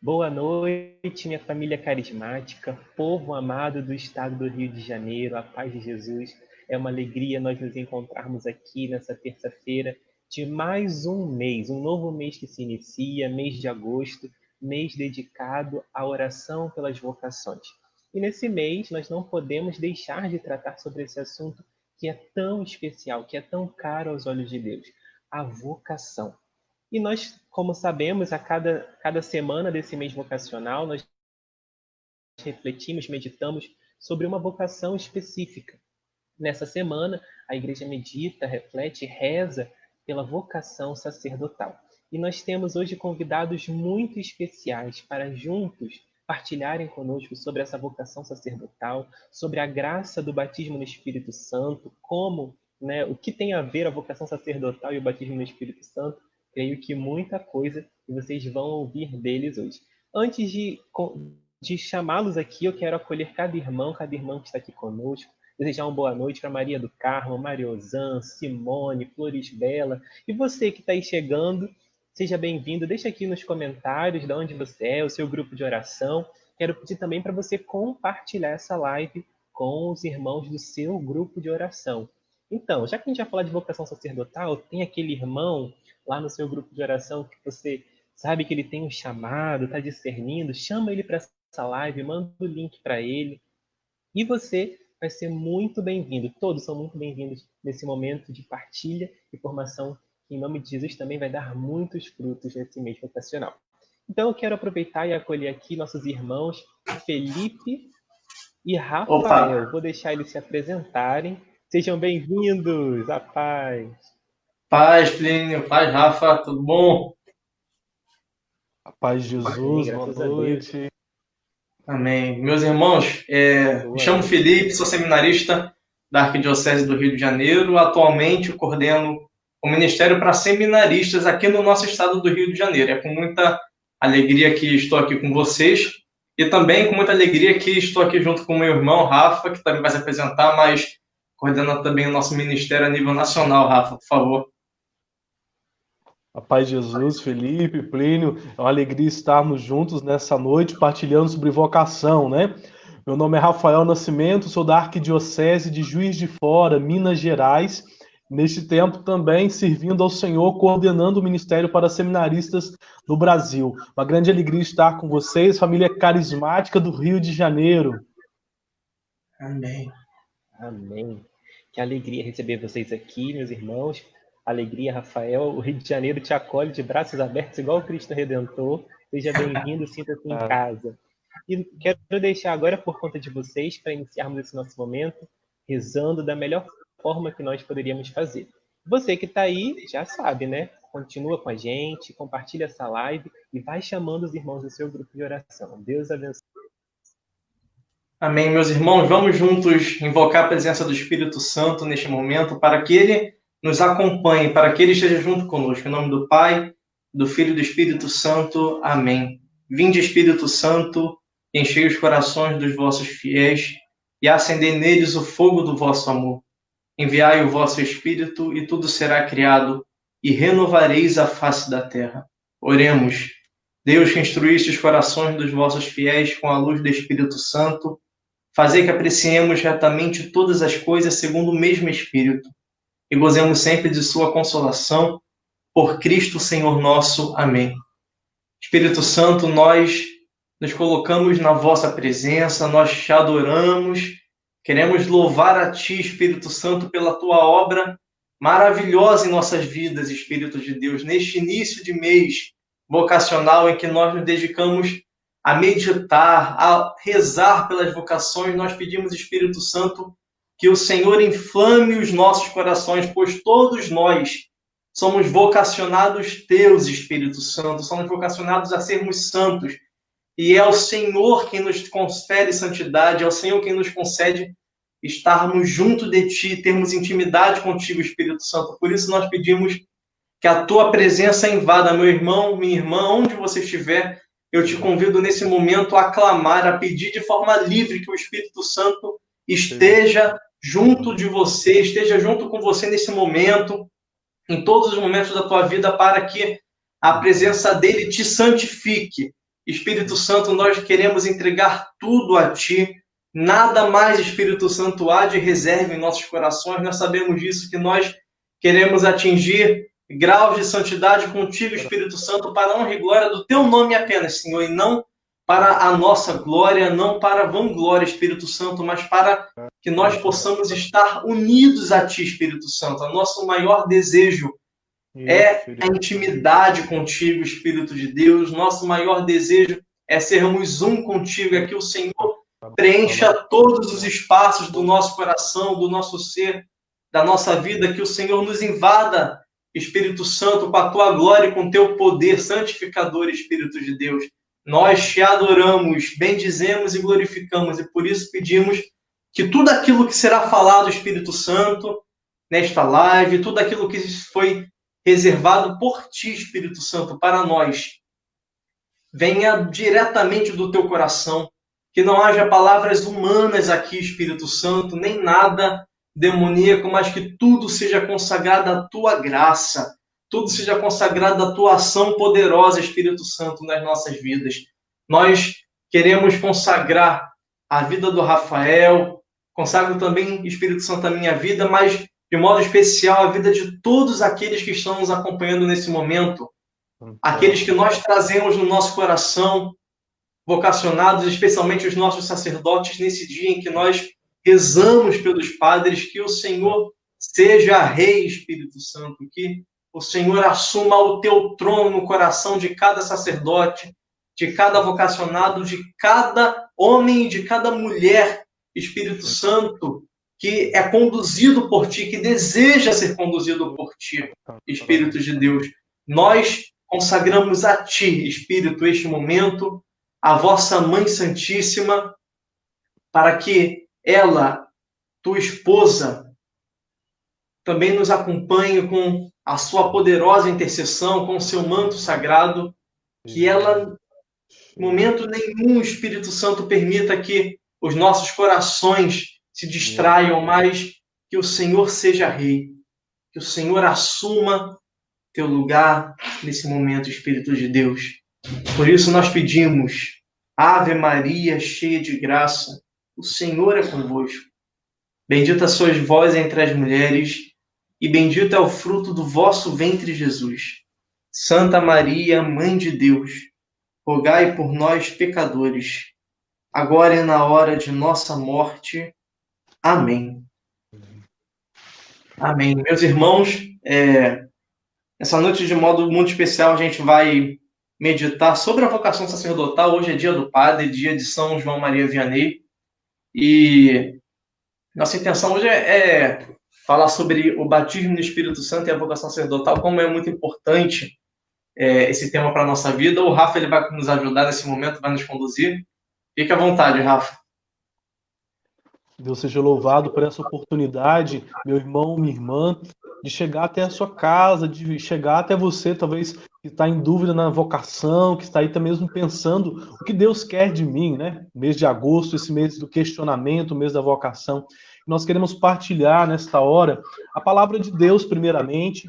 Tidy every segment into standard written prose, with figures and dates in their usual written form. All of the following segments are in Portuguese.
Boa noite, minha família carismática, povo amado do estado do Rio de Janeiro, a paz de Jesus. É uma alegria nós nos encontrarmos aqui nessa terça-feira de mais um mês, um novo mês que se inicia, mês de agosto, mês dedicado à oração pelas vocações. E nesse mês nós não podemos deixar de tratar sobre esse assunto que é tão especial, que é tão caro aos olhos de Deus, a vocação. E nós, como sabemos, a cada semana desse mês vocacional, nós refletimos, meditamos sobre uma vocação específica. Nessa semana, a igreja medita, reflete, reza pela vocação sacerdotal. E nós temos hoje convidados muito especiais para juntos partilharem conosco sobre essa vocação sacerdotal, sobre a graça do batismo no Espírito Santo, como, né, o que tem a ver a vocação sacerdotal e o batismo no Espírito Santo. Creio que muita coisa e vocês vão ouvir deles hoje. Antes de chamá-los aqui, eu quero acolher cada irmão que está aqui conosco, desejar uma boa noite para Maria do Carmo, Mariozan, Simone, Flores Bela. E você que está aí chegando, seja bem-vindo. Deixa aqui nos comentários de onde você é, o seu grupo de oração. Quero pedir também para você compartilhar essa live com os irmãos do seu grupo de oração. Então, já que a gente vai falar de vocação sacerdotal, tem aquele irmão lá no seu grupo de oração que você sabe que ele tem um chamado, está discernindo, chama ele para essa live, manda o link para ele. E você vai ser muito bem-vindo. Todos são muito bem-vindos nesse momento de partilha e formação, que em nome de Jesus também vai dar muitos frutos nesse mês vocacional. Então eu quero aproveitar e acolher aqui nossos irmãos Felipe e Rafael. Opa, Vou deixar eles se apresentarem. Sejam bem-vindos, a paz. paz, Plínio, paz, Rafa, tudo bom? A paz de Amém, Jesus, boa graças a Deus. noite. Amém. Meus irmãos, me Boa chamo noite. Felipe, sou seminarista da Arquidiocese do Rio de Janeiro. Atualmente coordeno o Ministério para Seminaristas aqui no nosso estado do Rio de Janeiro. É com muita alegria que estou aqui com vocês e também com muita alegria que estou aqui junto com o meu irmão Rafa, que também vai se apresentar, mas coordena também o nosso ministério a nível nacional. Rafa, por favor. A paz de Jesus, Felipe, Plínio, é uma alegria estarmos juntos nessa noite partilhando sobre vocação, né? Meu nome é Rafael Nascimento, sou da Arquidiocese de Juiz de Fora, Minas Gerais. Neste tempo também servindo ao Senhor, coordenando o Ministério para Seminaristas no Brasil. Uma grande alegria estar com vocês, família carismática do Rio de Janeiro. Amém. Amém. Que alegria receber vocês aqui, meus irmãos. Alegria, Rafael. O Rio de Janeiro te acolhe de braços abertos, igual o Cristo Redentor. Seja bem-vindo, sinta-se em casa. E quero deixar agora, por conta de vocês, para iniciarmos esse nosso momento, rezando da melhor forma que nós poderíamos fazer. Você que está aí, já sabe, né? Continua com a gente, compartilha essa live e vai chamando os irmãos do seu grupo de oração. Deus abençoe. Amém, meus irmãos. Vamos juntos invocar a presença do Espírito Santo neste momento para que ele nos acompanhe, para que ele esteja junto conosco. Em nome do Pai, do Filho e do Espírito Santo. Amém. Vinde, Espírito Santo, enchei os corações dos vossos fiéis e acendei neles o fogo do vosso amor. Enviai o vosso Espírito e tudo será criado e renovareis a face da terra. Oremos. Deus, que instruíste os corações dos vossos fiéis com a luz do Espírito Santo, fazei que apreciemos retamente todas as coisas segundo o mesmo Espírito e gozemos sempre de sua consolação, por Cristo Senhor nosso. Amém. Espírito Santo, nós nos colocamos na vossa presença, nós te adoramos, queremos louvar a ti, Espírito Santo, pela tua obra maravilhosa em nossas vidas, Espírito de Deus, neste início de mês vocacional em que nós nos dedicamos a meditar, a rezar pelas vocações. Nós pedimos, Espírito Santo, que o Senhor inflame os nossos corações, pois todos nós somos vocacionados teus, Espírito Santo, somos vocacionados a sermos santos. E é o Senhor quem nos confere santidade, é o Senhor quem nos concede estarmos junto de ti, termos intimidade contigo, Espírito Santo. Por isso nós pedimos que a tua presença invada, meu irmão, minha irmã, onde você estiver. Eu te convido nesse momento a clamar, a pedir de forma livre que o Espírito Santo esteja junto de você, esteja junto com você nesse momento, em todos os momentos da tua vida, para que a presença dele te santifique, Espírito Santo, nós queremos entregar tudo a Ti. Nada mais, Espírito Santo, há de reserva em nossos corações. Nós sabemos disso, que nós queremos atingir graus de santidade contigo, Espírito Santo, para a honra e glória do Teu nome apenas, Senhor, e não para a nossa glória, não para a vanglória, Espírito Santo, mas para que nós possamos estar unidos a Ti, Espírito Santo. O nosso maior desejo é a intimidade contigo, Espírito de Deus. Nosso maior desejo é sermos um contigo, é que o Senhor preencha todos os espaços do nosso coração, do nosso ser, da nossa vida, que o Senhor nos invada, Espírito Santo, com a tua glória e com o teu poder santificador, Espírito de Deus. Nós te adoramos, bendizemos e glorificamos, e por isso pedimos que tudo aquilo que será falado, Espírito Santo, nesta live, tudo aquilo que foi reservado por ti, Espírito Santo, para nós, venha diretamente do teu coração, que não haja palavras humanas aqui, Espírito Santo, nem nada demoníaco, mas que tudo seja consagrado à tua graça, tudo seja consagrado à tua ação poderosa, Espírito Santo, nas nossas vidas. Nós queremos consagrar a vida do Rafael, consagro também, Espírito Santo, a minha vida, mas de modo especial a vida de todos aqueles que estão nos acompanhando nesse momento, aqueles que nós trazemos no nosso coração, vocacionados, especialmente os nossos sacerdotes, nesse dia em que nós rezamos pelos padres, que o Senhor seja Rei, Espírito Santo, que o Senhor assuma o teu trono no coração de cada sacerdote, de cada vocacionado, de cada homem, de cada mulher, Espírito Santo, que é conduzido por ti, que deseja ser conduzido por ti, Espírito de Deus. Nós consagramos a ti, Espírito, este momento, a vossa Mãe Santíssima, para que ela, tua esposa, também nos acompanhe com a sua poderosa intercessão, com o seu manto sagrado, que ela, em momento nenhum, Espírito Santo, permita que os nossos corações se distraiam, mas que o Senhor seja Rei, que o Senhor assuma teu lugar nesse momento, Espírito de Deus. Por isso nós pedimos, Ave Maria, cheia de graça, o Senhor é convosco. Bendita sois vós entre as mulheres, e bendito é o fruto do vosso ventre, Jesus. Santa Maria, Mãe de Deus, rogai por nós, pecadores, agora e na hora de nossa morte. Amém. Amém. Meus irmãos, essa noite, de modo muito especial, a gente vai meditar sobre a vocação sacerdotal. Hoje é dia do Padre, dia de São João Maria Vianney. E nossa intenção hoje é falar sobre o batismo no Espírito Santo e a vocação sacerdotal, como é muito importante esse tema para a nossa vida. O Rafa ele vai nos ajudar nesse momento, vai nos conduzir. Fique à vontade, Rafa. Deus seja louvado por essa oportunidade, meu irmão, minha irmã, de chegar até a sua casa, de chegar até você, talvez, que está em dúvida na vocação, que está aí também mesmo pensando o que Deus quer de mim, né? Mês de agosto, esse mês do questionamento, mês da vocação. Nós queremos partilhar nesta hora a palavra de Deus, primeiramente,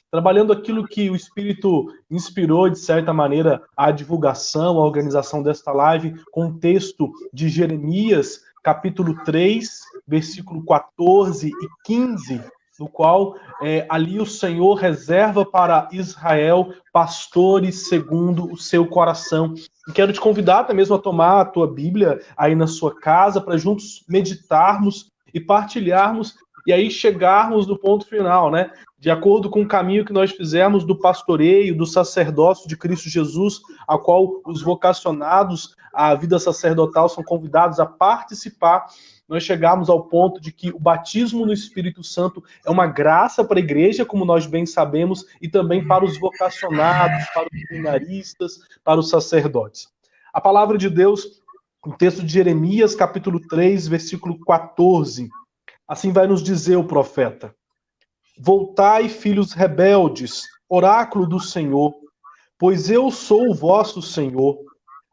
trabalhando aquilo que o Espírito inspirou, de certa maneira, a divulgação, a organização desta live, com o texto de Jeremias, capítulo 3, versículo 14 e 15, no qual ali o Senhor reserva para Israel pastores segundo o seu coração. E quero te convidar até mesmo a tomar a tua Bíblia aí na sua casa, para juntos meditarmos e partilharmos, e aí chegarmos no ponto final, né? De acordo com o caminho que nós fizemos do pastoreio, do sacerdócio de Cristo Jesus, a qual os vocacionados à vida sacerdotal são convidados a participar, nós chegamos ao ponto de que o batismo no Espírito Santo é uma graça para a igreja, como nós bem sabemos, e também para os vocacionados, para os seminaristas, para os sacerdotes. A palavra de Deus, o texto de Jeremias, capítulo 3, versículo 14, assim vai nos dizer o profeta: Voltai, filhos rebeldes, oráculo do Senhor, pois eu sou o vosso Senhor.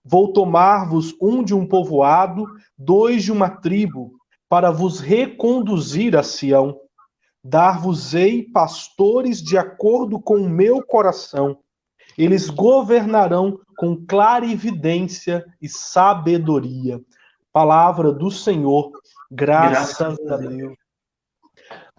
Vou tomar-vos um de um povoado, dois de uma tribo, para vos reconduzir a Sião. Dar-vos-ei pastores de acordo com o meu coração, Eles governarão com clarividência e sabedoria. Palavra do Senhor, graças a Deus.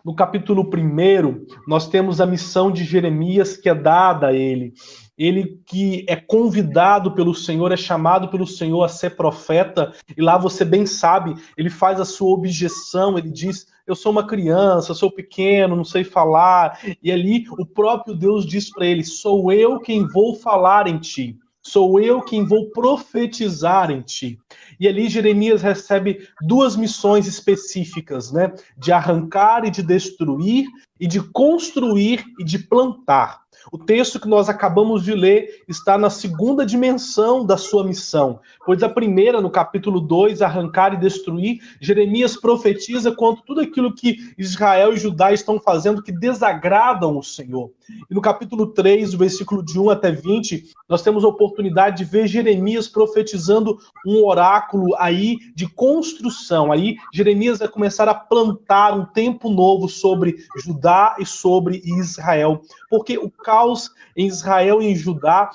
No capítulo 1, nós temos a missão de Jeremias que é dada a ele. Ele que é convidado pelo Senhor, é chamado pelo Senhor a ser profeta, e lá você bem sabe, ele faz a sua objeção, ele diz: eu sou uma criança, eu sou pequeno, não sei falar. E ali o próprio Deus diz para ele: sou eu quem vou falar em ti. Sou eu quem vou profetizar em ti. E ali Jeremias recebe duas missões específicas, né? De arrancar e de destruir, e de construir e de plantar. O texto que nós acabamos de ler está na segunda dimensão da sua missão, pois a primeira, no capítulo 2, arrancar e destruir, Jeremias profetiza contra tudo aquilo que Israel e Judá estão fazendo que desagradam o Senhor. E no capítulo 3, do versículo de 1 até 20, nós temos a oportunidade de ver Jeremias profetizando um oráculo aí de construção. Aí Jeremias vai começar a plantar um tempo novo sobre Judá e sobre Israel, porque o caos em Israel e em Judá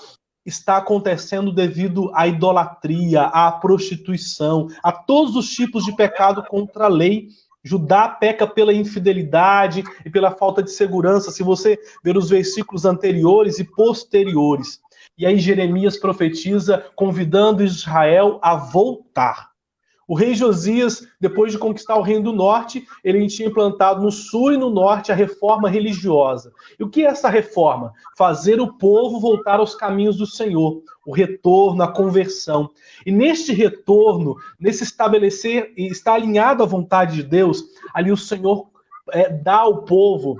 está acontecendo devido à idolatria, à prostituição, a todos os tipos de pecado contra a lei. Judá peca pela infidelidade e pela falta de segurança, se você ver os versículos anteriores e posteriores. E aí Jeremias profetiza convidando Israel a voltar. O rei Josias, depois de conquistar o reino do norte, ele tinha implantado no sul e no norte a reforma religiosa. E o que é essa reforma? Fazer o povo voltar aos caminhos do Senhor, o retorno, a conversão. E neste retorno, nesse estabelecer e estar alinhado à vontade de Deus, ali o Senhor dá ao povo,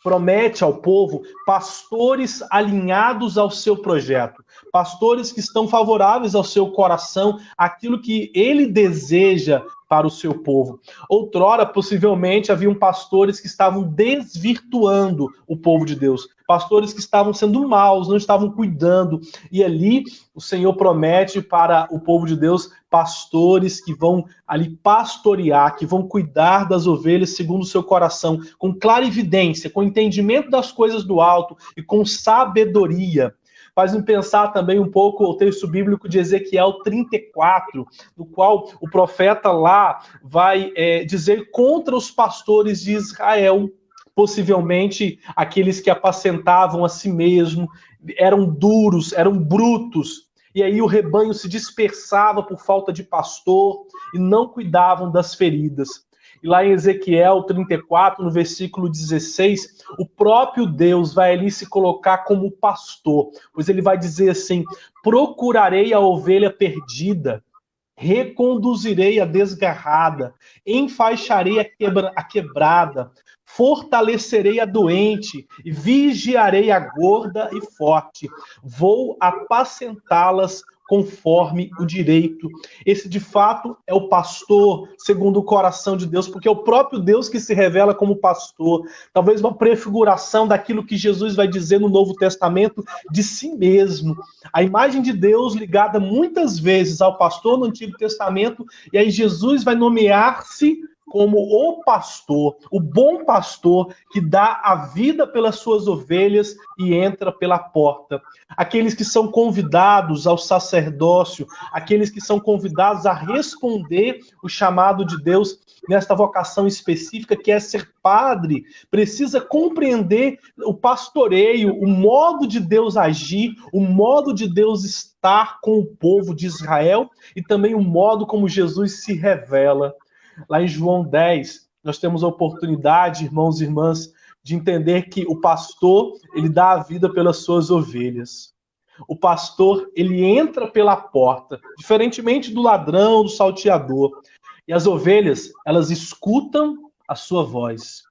promete ao povo pastores alinhados ao seu projeto, pastores que estão favoráveis ao seu coração, aquilo que ele deseja para o seu povo. Outrora, possivelmente, haviam pastores que estavam desvirtuando o povo de Deus, pastores que estavam sendo maus, não estavam cuidando, e ali o Senhor promete para o povo de Deus pastores que vão ali pastorear, que vão cuidar das ovelhas segundo o seu coração, com clarividência, com entendimento das coisas do alto e com sabedoria. Faz-me pensar também um pouco o texto bíblico de Ezequiel 34, no qual o profeta lá vai dizer contra os pastores de Israel, possivelmente aqueles que apacentavam a si mesmo, eram duros, eram brutos, e aí o rebanho se dispersava por falta de pastor e não cuidavam das feridas. E lá em Ezequiel 34, no versículo 16, o próprio Deus vai ali se colocar como pastor, pois ele vai dizer assim: procurarei a ovelha perdida, reconduzirei a desgarrada, enfaixarei a quebrada, fortalecerei a doente e vigiarei a gorda e forte. Vou apacentá-las conforme o direito. Esse, de fato, é o pastor segundo o coração de Deus, porque é o próprio Deus que se revela como pastor. Talvez uma prefiguração daquilo que Jesus vai dizer no Novo Testamento de si mesmo. A imagem de Deus ligada muitas vezes ao pastor no Antigo Testamento, e aí Jesus vai nomear-se como o pastor, o bom pastor que dá a vida pelas suas ovelhas e entra pela porta. Aqueles que são convidados ao sacerdócio, aqueles que são convidados a responder o chamado de Deus nesta vocação específica que é ser padre, precisa compreender o pastoreio, o modo de Deus agir, o modo de Deus estar com o povo de Israel e também o modo como Jesus se revela. Lá em João 10, nós temos a oportunidade, irmãos e irmãs, de entender que o pastor, ele dá a vida pelas suas ovelhas. O pastor, ele entra pela porta, diferentemente do ladrão, do salteador. E as ovelhas, elas escutam a sua voz.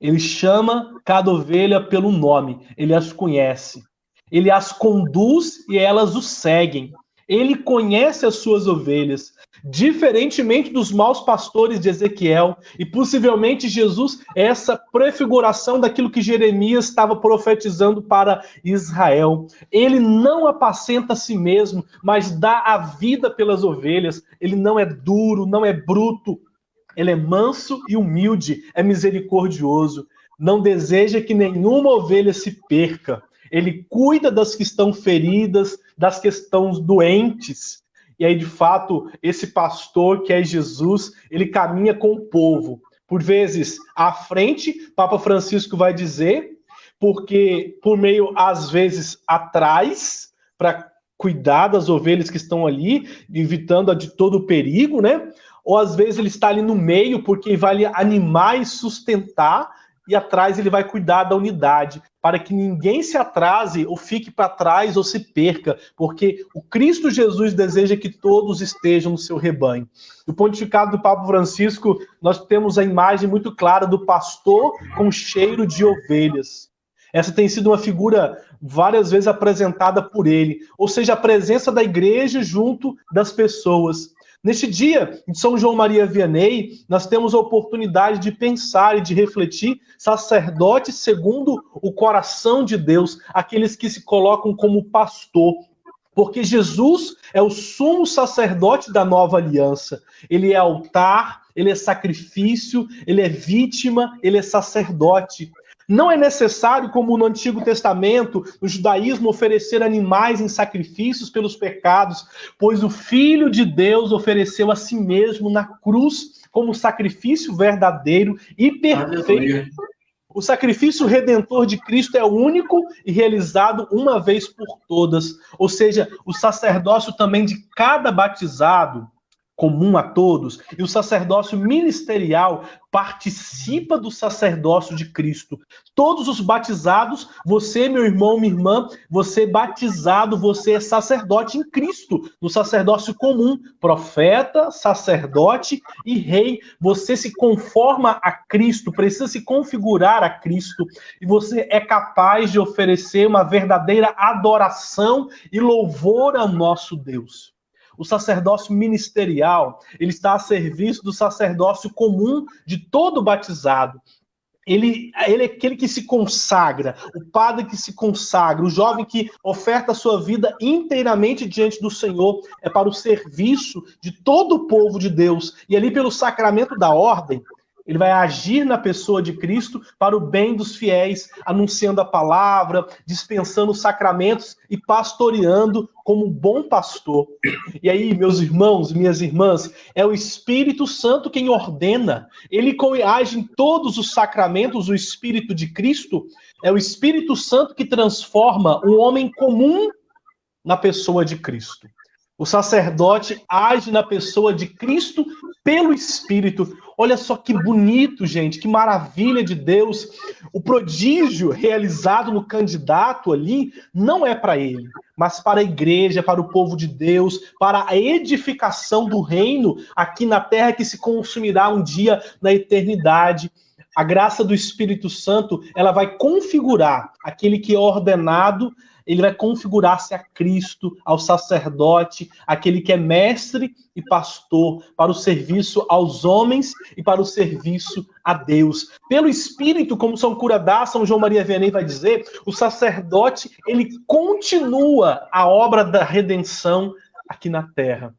Ele chama cada ovelha pelo nome, ele as conhece. Ele as conduz e elas o seguem. Ele conhece as suas ovelhas, diferentemente dos maus pastores de Ezequiel, e possivelmente Jesus é essa prefiguração daquilo que Jeremias estava profetizando para Israel. Ele não apacenta a si mesmo, mas dá a vida pelas ovelhas. Ele não é duro, não é bruto, ele é manso e humilde, é misericordioso. Não deseja que nenhuma ovelha se perca. ele cuida das que estão feridas, das que estão doentes. E aí, de fato, esse pastor que é Jesus, ele caminha com o povo. Por vezes, à frente, Papa Francisco vai dizer, porque por meio, às vezes, atrás, para cuidar das ovelhas que estão ali, evitando de todo o perigo, né? Ou às vezes ele está ali no meio, porque vai animar e sustentar, e atrás ele vai cuidar da unidade, para que ninguém se atrase, ou fique para trás, ou se perca, porque o Cristo Jesus deseja que todos estejam no seu rebanho. Do pontificado do Papa Francisco, nós temos a imagem muito clara do pastor com cheiro de ovelhas. Essa tem sido uma figura várias vezes apresentada por ele, ou seja, a presença da igreja junto das pessoas. Neste dia, em São João Maria Vianney, nós temos a oportunidade de pensar e de refletir sacerdotes segundo o coração de Deus, aqueles que se colocam como pastor. Porque Jesus é o sumo sacerdote da nova aliança. Ele é altar, ele é sacrifício, ele é vítima, ele é sacerdote. Não é necessário, como no Antigo Testamento, no judaísmo, oferecer animais em sacrifícios pelos pecados, pois o Filho de Deus ofereceu a si mesmo na cruz como sacrifício verdadeiro e perfeito. Aleluia. O sacrifício redentor de Cristo é único e realizado uma vez por todas. Ou seja, o sacerdócio também de cada batizado, comum a todos, e o sacerdócio ministerial participa do sacerdócio de Cristo. Todos os batizados, você, meu irmão, minha irmã, você batizado, você é sacerdote em Cristo, no sacerdócio comum, profeta, sacerdote e rei. Você se conforma a Cristo, precisa se configurar a Cristo, e você é capaz de oferecer uma verdadeira adoração e louvor ao nosso Deus. O sacerdócio ministerial, ele está a serviço do sacerdócio comum de todo batizado. Ele é aquele que se consagra, o padre que se consagra, o jovem que oferta a sua vida inteiramente diante do Senhor, é para o serviço de todo o povo de Deus. E ali pelo sacramento da ordem, ele vai agir na pessoa de Cristo para o bem dos fiéis, anunciando a palavra, dispensando os sacramentos e pastoreando como um bom pastor. E aí, meus irmãos e minhas irmãs, é o Espírito Santo quem ordena. Ele age em todos os sacramentos, o Espírito de Cristo. É o Espírito Santo que transforma um homem comum na pessoa de Cristo. O sacerdote age na pessoa de Cristo pelo Espírito. Olha só que bonito, gente, que maravilha de Deus. O prodígio realizado no candidato ali não é para ele, mas para a igreja, para o povo de Deus, para a edificação do reino aqui na terra que se consumirá um dia na eternidade. A graça do Espírito Santo, ela vai configurar aquele que é ordenado, ele vai configurar-se a Cristo, ao sacerdote, aquele que é mestre e pastor, para o serviço aos homens e para o serviço a Deus. Pelo Espírito, como São Curadá, São João Maria Vianney vai dizer, o sacerdote, ele continua a obra da redenção aqui na terra.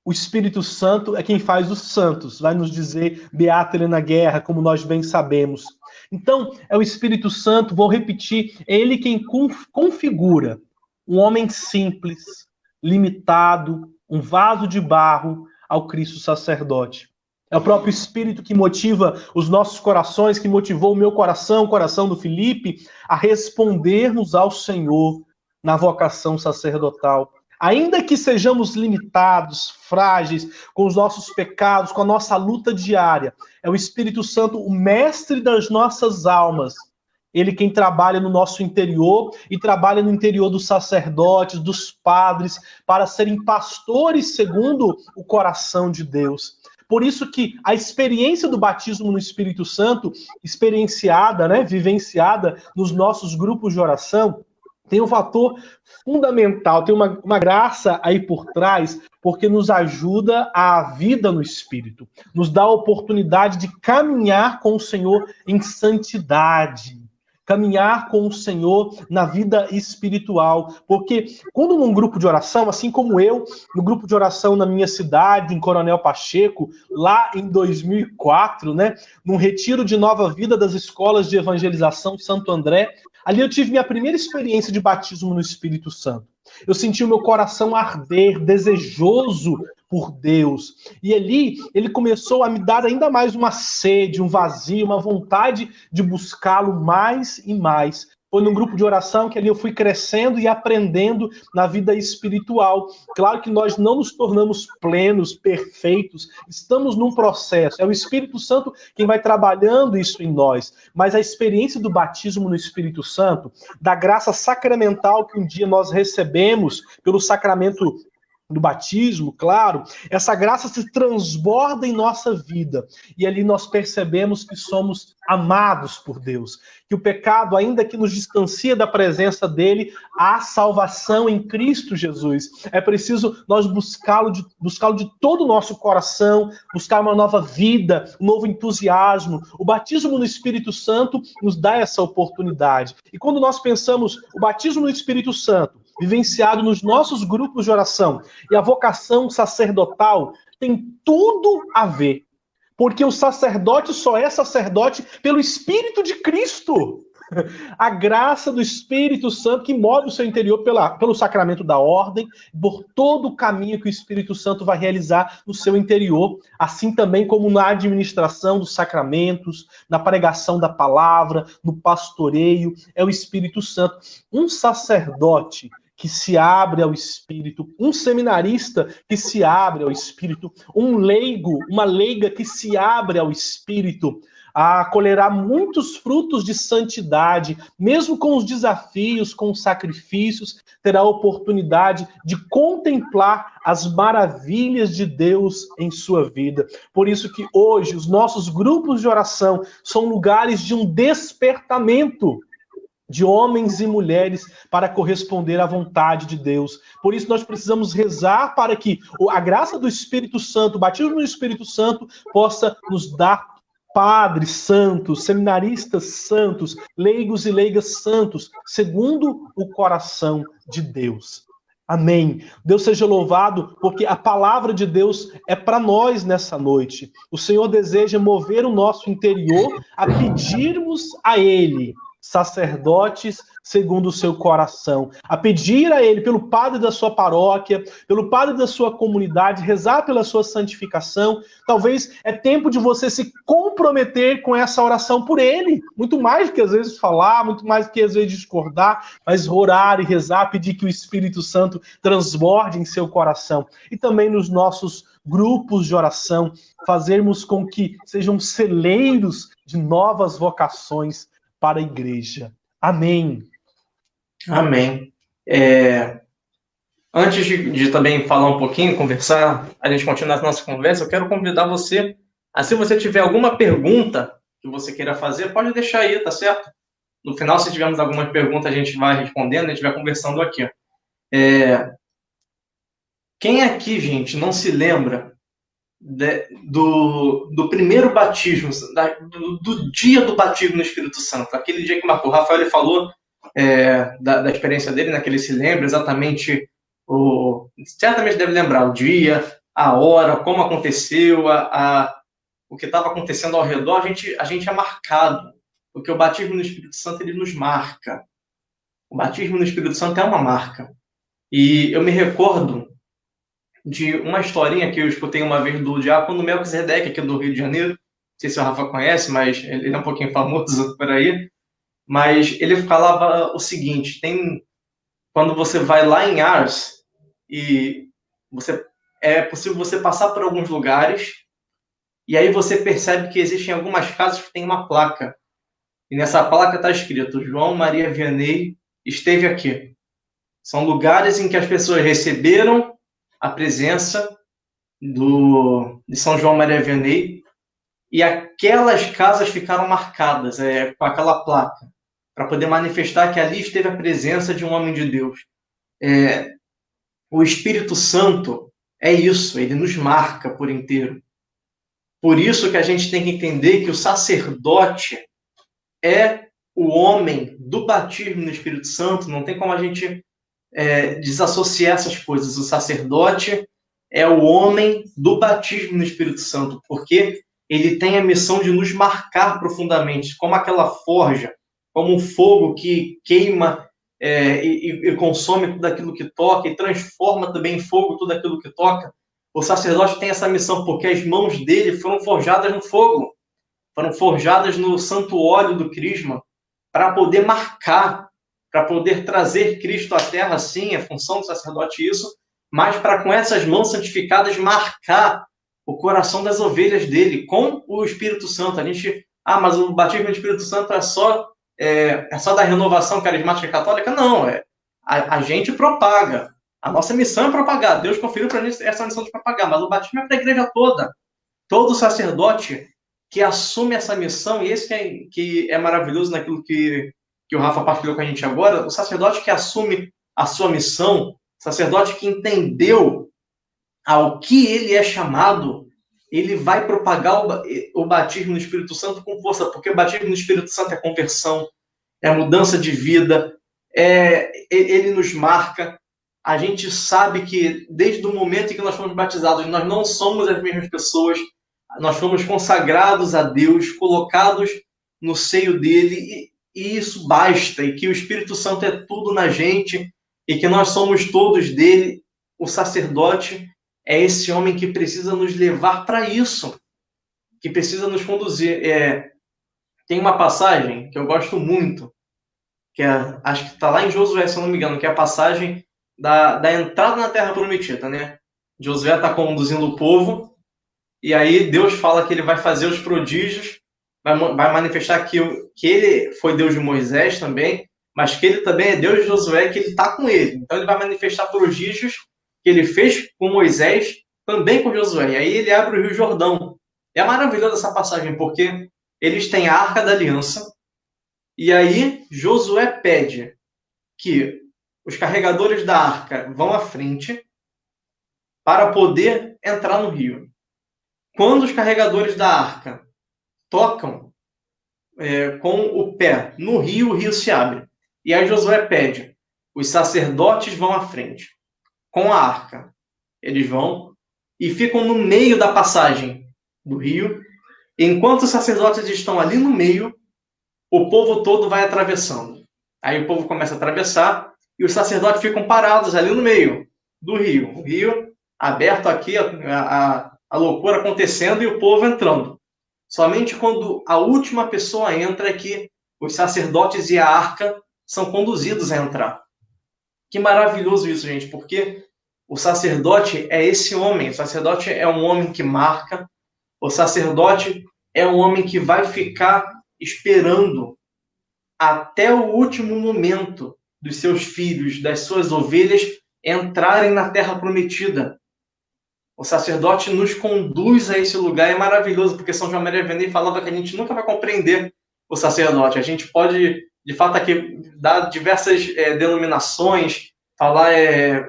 O Espírito Santo é quem faz os santos, vai nos dizer Beata Helena Guerra, como nós bem sabemos. Então, é o Espírito Santo, vou repetir, é ele quem configura um homem simples, limitado, um vaso de barro ao Cristo sacerdote. É o próprio Espírito que motiva os nossos corações, que motivou o meu coração, o coração do Felipe, a respondermos ao Senhor na vocação sacerdotal. Ainda que sejamos limitados, frágeis, com os nossos pecados, com a nossa luta diária, é o Espírito Santo o mestre das nossas almas. Ele quem trabalha no nosso interior e trabalha no interior dos sacerdotes, dos padres, para serem pastores segundo o coração de Deus. Por isso que a experiência do batismo no Espírito Santo, experienciada, vivenciada nos nossos grupos de oração, tem um fator fundamental, tem uma graça aí por trás, porque nos ajuda à vida no Espírito, nos dá a oportunidade de caminhar com o Senhor em santidade, caminhar com o Senhor na vida espiritual. Porque quando num grupo de oração, assim como eu, no grupo de oração na minha cidade, em Coronel Pacheco, lá em 2004, né, num retiro de nova vida das escolas de evangelização Santo André, ali eu tive minha primeira experiência de batismo no Espírito Santo. Eu senti o meu coração arder, desejoso por Deus. E ali, ele começou a me dar ainda mais uma sede, um vazio, uma vontade de buscá-lo mais e mais. Foi num grupo de oração que ali eu fui crescendo e aprendendo na vida espiritual. Claro que nós não nos tornamos plenos, perfeitos, estamos num processo. É o Espírito Santo quem vai trabalhando isso em nós. Mas a experiência do batismo no Espírito Santo, da graça sacramental que um dia nós recebemos pelo sacramento do batismo, claro, essa graça se transborda em nossa vida. E ali nós percebemos que somos amados por Deus. Que o pecado, ainda que nos distancia da presença dele, há salvação em Cristo Jesus. É preciso nós buscá-lo de todo o nosso coração, buscar uma nova vida, um novo entusiasmo. O batismo no Espírito Santo nos dá essa oportunidade. E quando nós pensamos o batismo no Espírito Santo, vivenciado nos nossos grupos de oração, e a vocação sacerdotal tem tudo a ver. Porque o sacerdote só é sacerdote pelo Espírito de Cristo. A graça do Espírito Santo que move o seu interior pelo sacramento da ordem, por todo o caminho que o Espírito Santo vai realizar no seu interior, assim também como na administração dos sacramentos, na pregação da palavra, no pastoreio, é o Espírito Santo. Um sacerdote que se abre ao Espírito, um seminarista que se abre ao Espírito, um leigo, uma leiga que se abre ao Espírito, colherá muitos frutos de santidade, mesmo com os desafios, com os sacrifícios, terá a oportunidade de contemplar as maravilhas de Deus em sua vida. Por isso que hoje os nossos grupos de oração são lugares de um despertamento de homens e mulheres para corresponder à vontade de Deus. Por isso nós precisamos rezar para que a graça do Espírito Santo, o batismo no Espírito Santo, possa nos dar padres santos, seminaristas santos, leigos e leigas santos, segundo o coração de Deus. Amém. Deus seja louvado, porque a palavra de Deus é para nós nessa noite. O Senhor deseja mover o nosso interior a pedirmos a Ele, sacerdotes segundo o seu coração, a pedir a ele pelo padre da sua paróquia, pelo padre da sua comunidade, rezar pela sua santificação. Talvez é tempo de você se comprometer com essa oração por ele, muito mais do que às vezes falar, muito mais do que às vezes discordar, mas orar e rezar, pedir que o Espírito Santo transborde em seu coração. E também nos nossos grupos de oração, fazermos com que sejam celeiros de novas vocações para a igreja. Amém. Amém. Antes de também falar um pouquinho, conversar, a gente continuar a nossa conversa, eu quero convidar você, se você tiver alguma pergunta que você queira fazer, pode deixar aí, tá certo? No final, se tivermos algumas perguntas, a gente vai respondendo, a gente vai conversando aqui. Quem aqui, gente, não se lembra do primeiro batismo, do dia do batismo no Espírito Santo, aquele dia que marcou? O Rafael falou da experiência dele, né, que ele se lembra exatamente, certamente deve lembrar o dia, a hora, como aconteceu, o que estava acontecendo ao redor. A gente é marcado, porque o batismo no Espírito Santo ele nos marca. O batismo no Espírito Santo é uma marca. E eu me recordo de uma historinha que eu escutei uma vez do diácono Melquisedeque, aqui do Rio de Janeiro. Não sei se o Rafa conhece, mas ele é um pouquinho famoso por aí. Mas ele falava o seguinte: quando você vai lá em Ars, e é possível você passar por alguns lugares, e aí você percebe que existem algumas casas que tem uma placa. E nessa placa está escrito: João Maria Vianney esteve aqui. São lugares em que as pessoas receberam a presença de São João Maria Vianney, e aquelas casas ficaram marcadas com aquela placa, para poder manifestar que ali esteve a presença de um homem de Deus. O Espírito Santo é isso, ele nos marca por inteiro. Por isso que a gente tem que entender que o sacerdote é o homem do batismo no Espírito Santo, não tem como a gente desassociar essas coisas. O sacerdote é o homem do batismo no Espírito Santo, porque ele tem a missão de nos marcar profundamente, como aquela forja, como um fogo que queima e consome tudo aquilo que toca, e transforma também em fogo tudo aquilo que toca. O sacerdote tem essa missão porque as mãos dele foram forjadas no fogo, foram forjadas no santo óleo do crisma, para poder marcar, para poder trazer Cristo à terra, sim, é função do sacerdote isso, mas para com essas mãos santificadas marcar o coração das ovelhas dele com o Espírito Santo. A gente, mas o batismo do Espírito Santo é só da renovação carismática católica? Não, a gente propaga. A nossa missão é propagar. Deus conferiu para a gente essa missão de propagar, mas o batismo é para a igreja toda. Todo sacerdote que assume essa missão, e esse que é maravilhoso naquilo que o Rafa partilhou com a gente agora, o sacerdote que assume a sua missão, sacerdote que entendeu ao que ele é chamado, ele vai propagar o batismo no Espírito Santo com força, porque o batismo no Espírito Santo é conversão, é mudança de vida, ele nos marca. A gente sabe que desde o momento em que nós fomos batizados, nós não somos as mesmas pessoas, nós fomos consagrados a Deus, colocados no seio dele, e isso basta, e que o Espírito Santo é tudo na gente, e que nós somos todos dele. O sacerdote é esse homem que precisa nos levar para isso, que precisa nos conduzir. Tem uma passagem que eu gosto muito, que acho que está lá em Josué, se eu não me engano, que é a passagem da entrada na Terra Prometida, né? Josué está conduzindo o povo, e aí Deus fala que ele vai fazer os prodígios, vai manifestar que ele foi Deus de Moisés também, mas que ele também é Deus de Josué, que ele está com ele. Então ele vai manifestar prodígios que ele fez com Moisés, também com Josué. E aí ele abre o Rio Jordão. É maravilhosa essa passagem, porque eles têm a Arca da Aliança, e aí Josué pede que os carregadores da Arca vão à frente para poder entrar no rio. Quando os carregadores da Arca tocam com o pé no rio, o rio se abre. E aí Josué pede, os sacerdotes vão à frente com a arca. Eles vão e ficam no meio da passagem do rio. Enquanto os sacerdotes estão ali no meio, o povo todo vai atravessando. Aí o povo começa a atravessar e os sacerdotes ficam parados ali no meio do rio. O rio aberto aqui, a loucura acontecendo e o povo entrando. Somente quando a última pessoa entra é que os sacerdotes e a arca são conduzidos a entrar. Que maravilhoso isso, gente, porque o sacerdote é esse homem. O sacerdote é um homem que marca. O sacerdote é um homem que vai ficar esperando até o último momento dos seus filhos, das suas ovelhas, entrarem na terra prometida. O sacerdote nos conduz a esse lugar. É maravilhoso, porque São João Maria Vianney falava que a gente nunca vai compreender o sacerdote. A gente pode, de fato, aqui dar diversas denominações, falar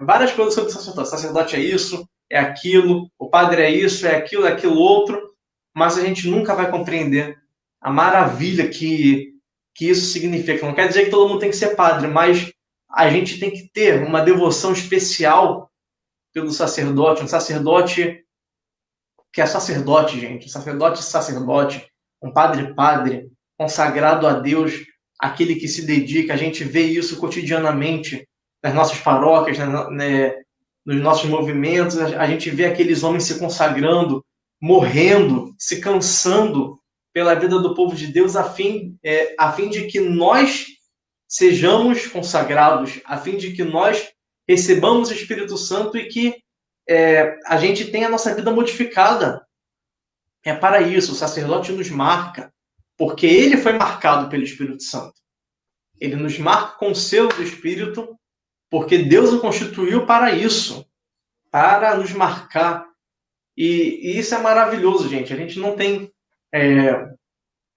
várias coisas sobre o sacerdote. O sacerdote é isso, é aquilo, o padre é isso, é aquilo outro, mas a gente nunca vai compreender a maravilha que isso significa. Não quer dizer que todo mundo tem que ser padre, mas a gente tem que ter uma devoção especial pelo sacerdote, um sacerdote que é sacerdote, gente, sacerdote, um padre, consagrado a Deus, aquele que se dedica. A gente vê isso cotidianamente nas nossas paróquias, nos nossos movimentos. A gente vê aqueles homens se consagrando, morrendo, se cansando pela vida do povo de Deus, a fim de que nós sejamos consagrados, a fim de que nós recebamos o Espírito Santo e que a gente tenha a nossa vida modificada. É para isso, o sacerdote nos marca, porque ele foi marcado pelo Espírito Santo. Ele nos marca com o selo do Espírito, porque Deus o constituiu para isso, para nos marcar. E isso é maravilhoso, gente. A gente não tem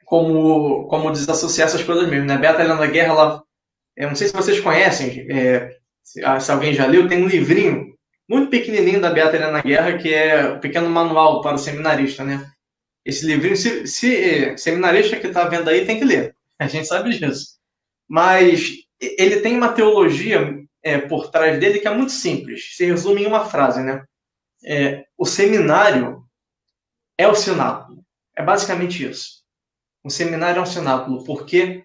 como desassociar essas coisas mesmo, né? Beata Helena Guerra, ela, eu não sei se vocês conhecem, se alguém já leu, tem um livrinho muito pequenininho da Beata Helena Guerra, que é o Pequeno Manual para o Seminarista, né? Esse livrinho, se seminarista que está vendo aí, tem que ler. A gente sabe disso. Mas ele tem uma teologia por trás dele que é muito simples. Se resume em uma frase, né? O seminário é o cenáculo. É basicamente isso. O seminário é um cenáculo, porque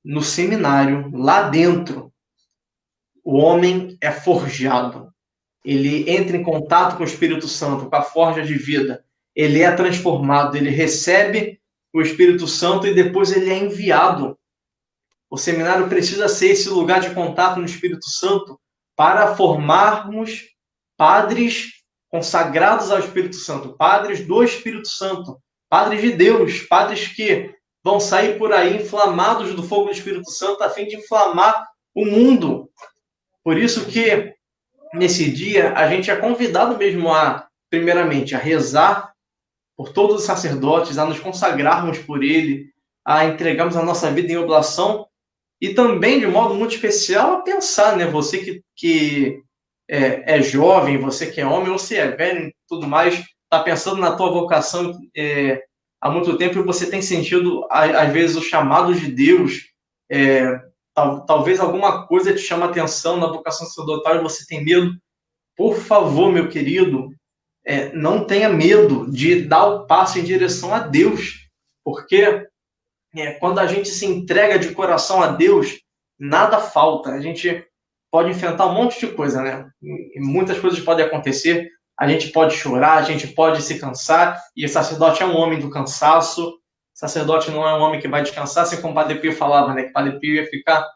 no seminário, lá dentro, o homem é forjado. Ele entra em contato com o Espírito Santo, com a forja de vida. Ele é transformado, ele recebe o Espírito Santo e depois ele é enviado. O seminário precisa ser esse lugar de contato no Espírito Santo para formarmos padres consagrados ao Espírito Santo, padres do Espírito Santo, padres de Deus, padres que vão sair por aí inflamados do fogo do Espírito Santo a fim de inflamar o mundo. Por isso que nesse dia a gente é convidado mesmo primeiramente, a rezar por todos os sacerdotes, a nos consagrarmos por ele, a entregarmos a nossa vida em oblação e também, de modo muito especial, a pensar, né? Você que é jovem, você que é homem, ou se é velho e tudo mais, está pensando na tua vocação há muito tempo e você tem sentido, às vezes, o chamado de Deus, talvez alguma coisa te chama atenção na vocação sacerdotal e você tem medo. Por favor, meu querido, não tenha medo de dar o passo em direção a Deus, porque quando a gente se entrega de coração a Deus, nada falta. A gente pode enfrentar um monte de coisa, né? E muitas coisas podem acontecer. A gente pode chorar, a gente pode se cansar, e o sacerdote é um homem do cansaço. O sacerdote não é um homem que vai descansar, assim como o Padre Pio falava, né? Que o Padre Pio ia ficar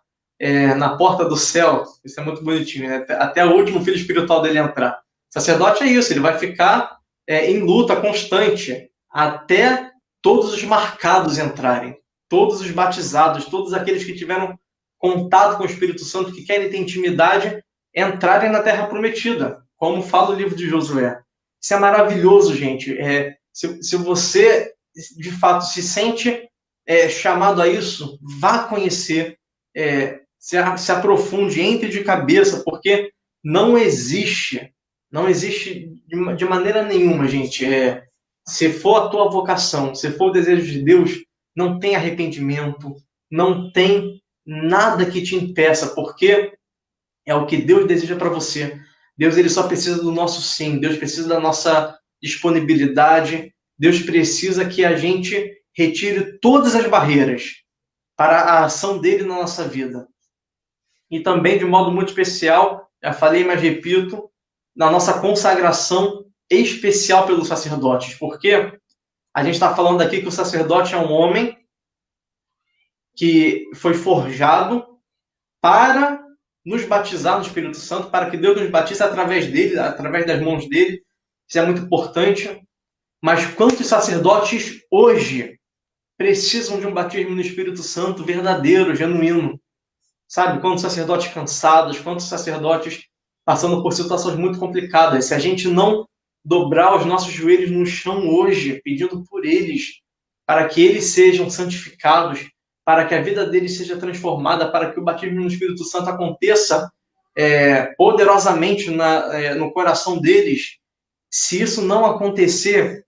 na porta do céu. Isso é muito bonitinho, né? Até o último filho espiritual dele entrar. O sacerdote é isso, ele vai ficar em luta constante até todos os marcados entrarem, todos os batizados, todos aqueles que tiveram contato com o Espírito Santo, que querem ter intimidade, entrarem na Terra Prometida, como fala o livro de Josué. Isso é maravilhoso, gente. Se você, de fato, se sente chamado a isso, vá conhecer, se aprofunde, entre de cabeça, porque não existe de maneira nenhuma, gente. Se for a tua vocação, se for o desejo de Deus, não tem arrependimento, não tem nada que te impeça, porque é o que Deus deseja para você. Deus ele só precisa do nosso sim, Deus precisa da nossa disponibilidade, Deus precisa que a gente retire todas as barreiras para a ação dele na nossa vida. E também, de modo muito especial, já falei, mas repito, na nossa consagração especial pelos sacerdotes, porque a gente está falando aqui que o sacerdote é um homem que foi forjado para nos batizar no Espírito Santo, para que Deus nos batize através dele, através das mãos dele. Isso é muito importante. Mas quantos sacerdotes hoje precisam de um batismo no Espírito Santo verdadeiro, genuíno? Sabe? Quantos sacerdotes cansados, quantos sacerdotes passando por situações muito complicadas. Se a gente não dobrar os nossos joelhos no chão hoje, pedindo por eles, para que eles sejam santificados, para que a vida deles seja transformada, para que o batismo no Espírito Santo aconteça poderosamente no coração deles. Se isso não acontecer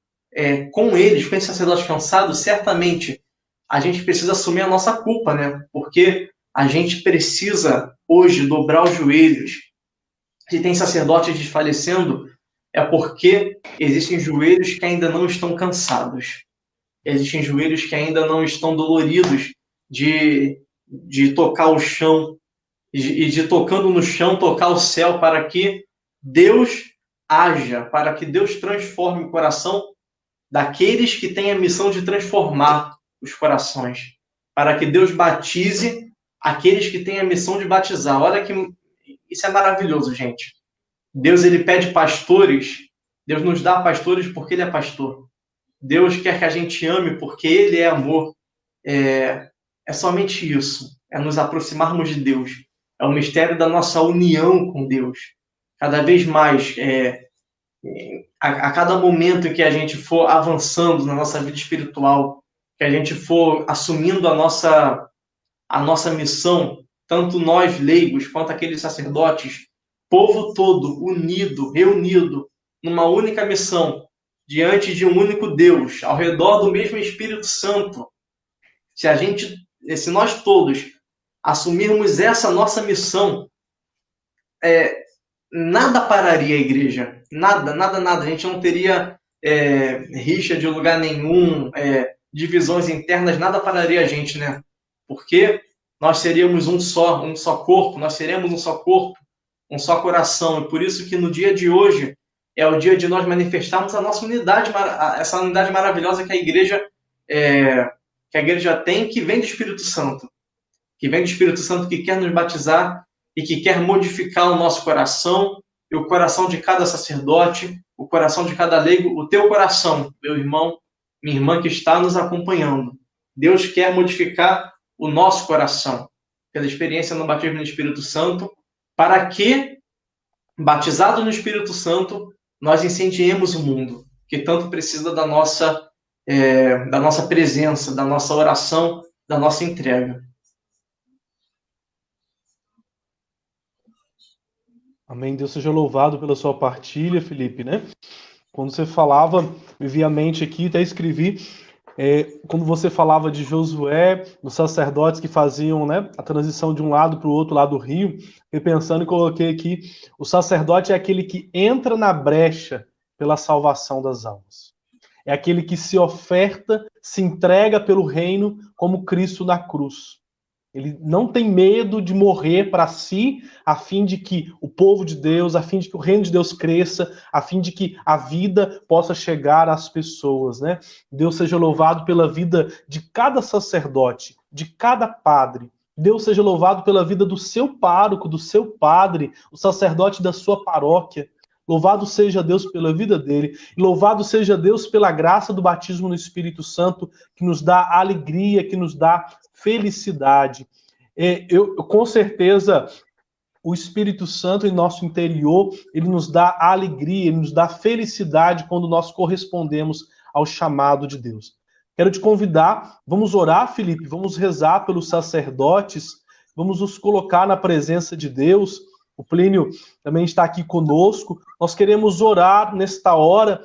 com eles, com esse sacerdote cansado, certamente a gente precisa assumir a nossa culpa, né? Porque a gente precisa hoje dobrar os joelhos. Se tem sacerdotes desfalecendo, é porque existem joelhos que ainda não estão cansados. Existem joelhos que ainda não estão doloridos de tocar o chão e de tocando no chão, tocar o céu, para que Deus haja, para que Deus transforme o coração daqueles que têm a missão de transformar os corações, para que Deus batize aqueles que têm a missão de batizar. Olha que isso é maravilhoso, gente. Deus ele pede pastores, Deus nos dá pastores porque ele é pastor. Deus quer que a gente ame porque ele é amor. É somente isso, é nos aproximarmos de Deus. É o mistério da nossa união com Deus. Cada vez mais, a cada momento em que a gente for avançando na nossa vida espiritual, que a gente for assumindo a nossa missão, tanto nós leigos quanto aqueles sacerdotes, povo todo unido, reunido, numa única missão, diante de um único Deus, ao redor do mesmo Espírito Santo. Se a gente se nós todos assumirmos essa nossa missão, nada pararia a igreja. Nada, nada, nada. A gente não teria rixa de lugar nenhum, divisões internas, nada pararia a gente, né? Porque nós seríamos um só corpo, nós seremos um só corpo, um só coração. E por isso que no dia de hoje é o dia de nós manifestarmos a nossa unidade, essa unidade maravilhosa que a igreja tem, que vem do Espírito Santo. Que vem do Espírito Santo, que quer nos batizar e que quer modificar o nosso coração, e o coração de cada sacerdote, o coração de cada leigo, o teu coração, meu irmão, minha irmã que está nos acompanhando. Deus quer modificar o nosso coração, pela experiência no batismo no Espírito Santo, para que, batizado no Espírito Santo, nós incendiemos o mundo, que tanto precisa da nossa presença, da nossa oração, da nossa entrega. Amém. Deus seja louvado pela sua partilha, Felipe, né? Quando você falava, me vi à mente aqui, até escrevi, quando você falava de Josué, dos sacerdotes que faziam, né, a transição de um lado para o outro lado do rio, eu pensando e coloquei aqui, o sacerdote é aquele que entra na brecha pela salvação das almas. É aquele que se oferta, se entrega pelo reino como Cristo na cruz. Ele não tem medo de morrer para si, a fim de que o povo de Deus, a fim de que o reino de Deus cresça, a fim de que a vida possa chegar às pessoas, né? Deus seja louvado pela vida de cada sacerdote, de cada padre. Deus seja louvado pela vida do seu pároco, do seu padre, o sacerdote da sua paróquia. Louvado seja Deus pela vida dele. E louvado seja Deus pela graça do batismo no Espírito Santo, que nos dá alegria, que nos dá felicidade. Com certeza, o Espírito Santo em nosso interior, ele nos dá alegria, ele nos dá felicidade quando nós correspondemos ao chamado de Deus. Quero te convidar, vamos orar, Felipe, vamos rezar pelos sacerdotes, vamos nos colocar na presença de Deus. O Plínio também está aqui conosco. Nós queremos orar nesta hora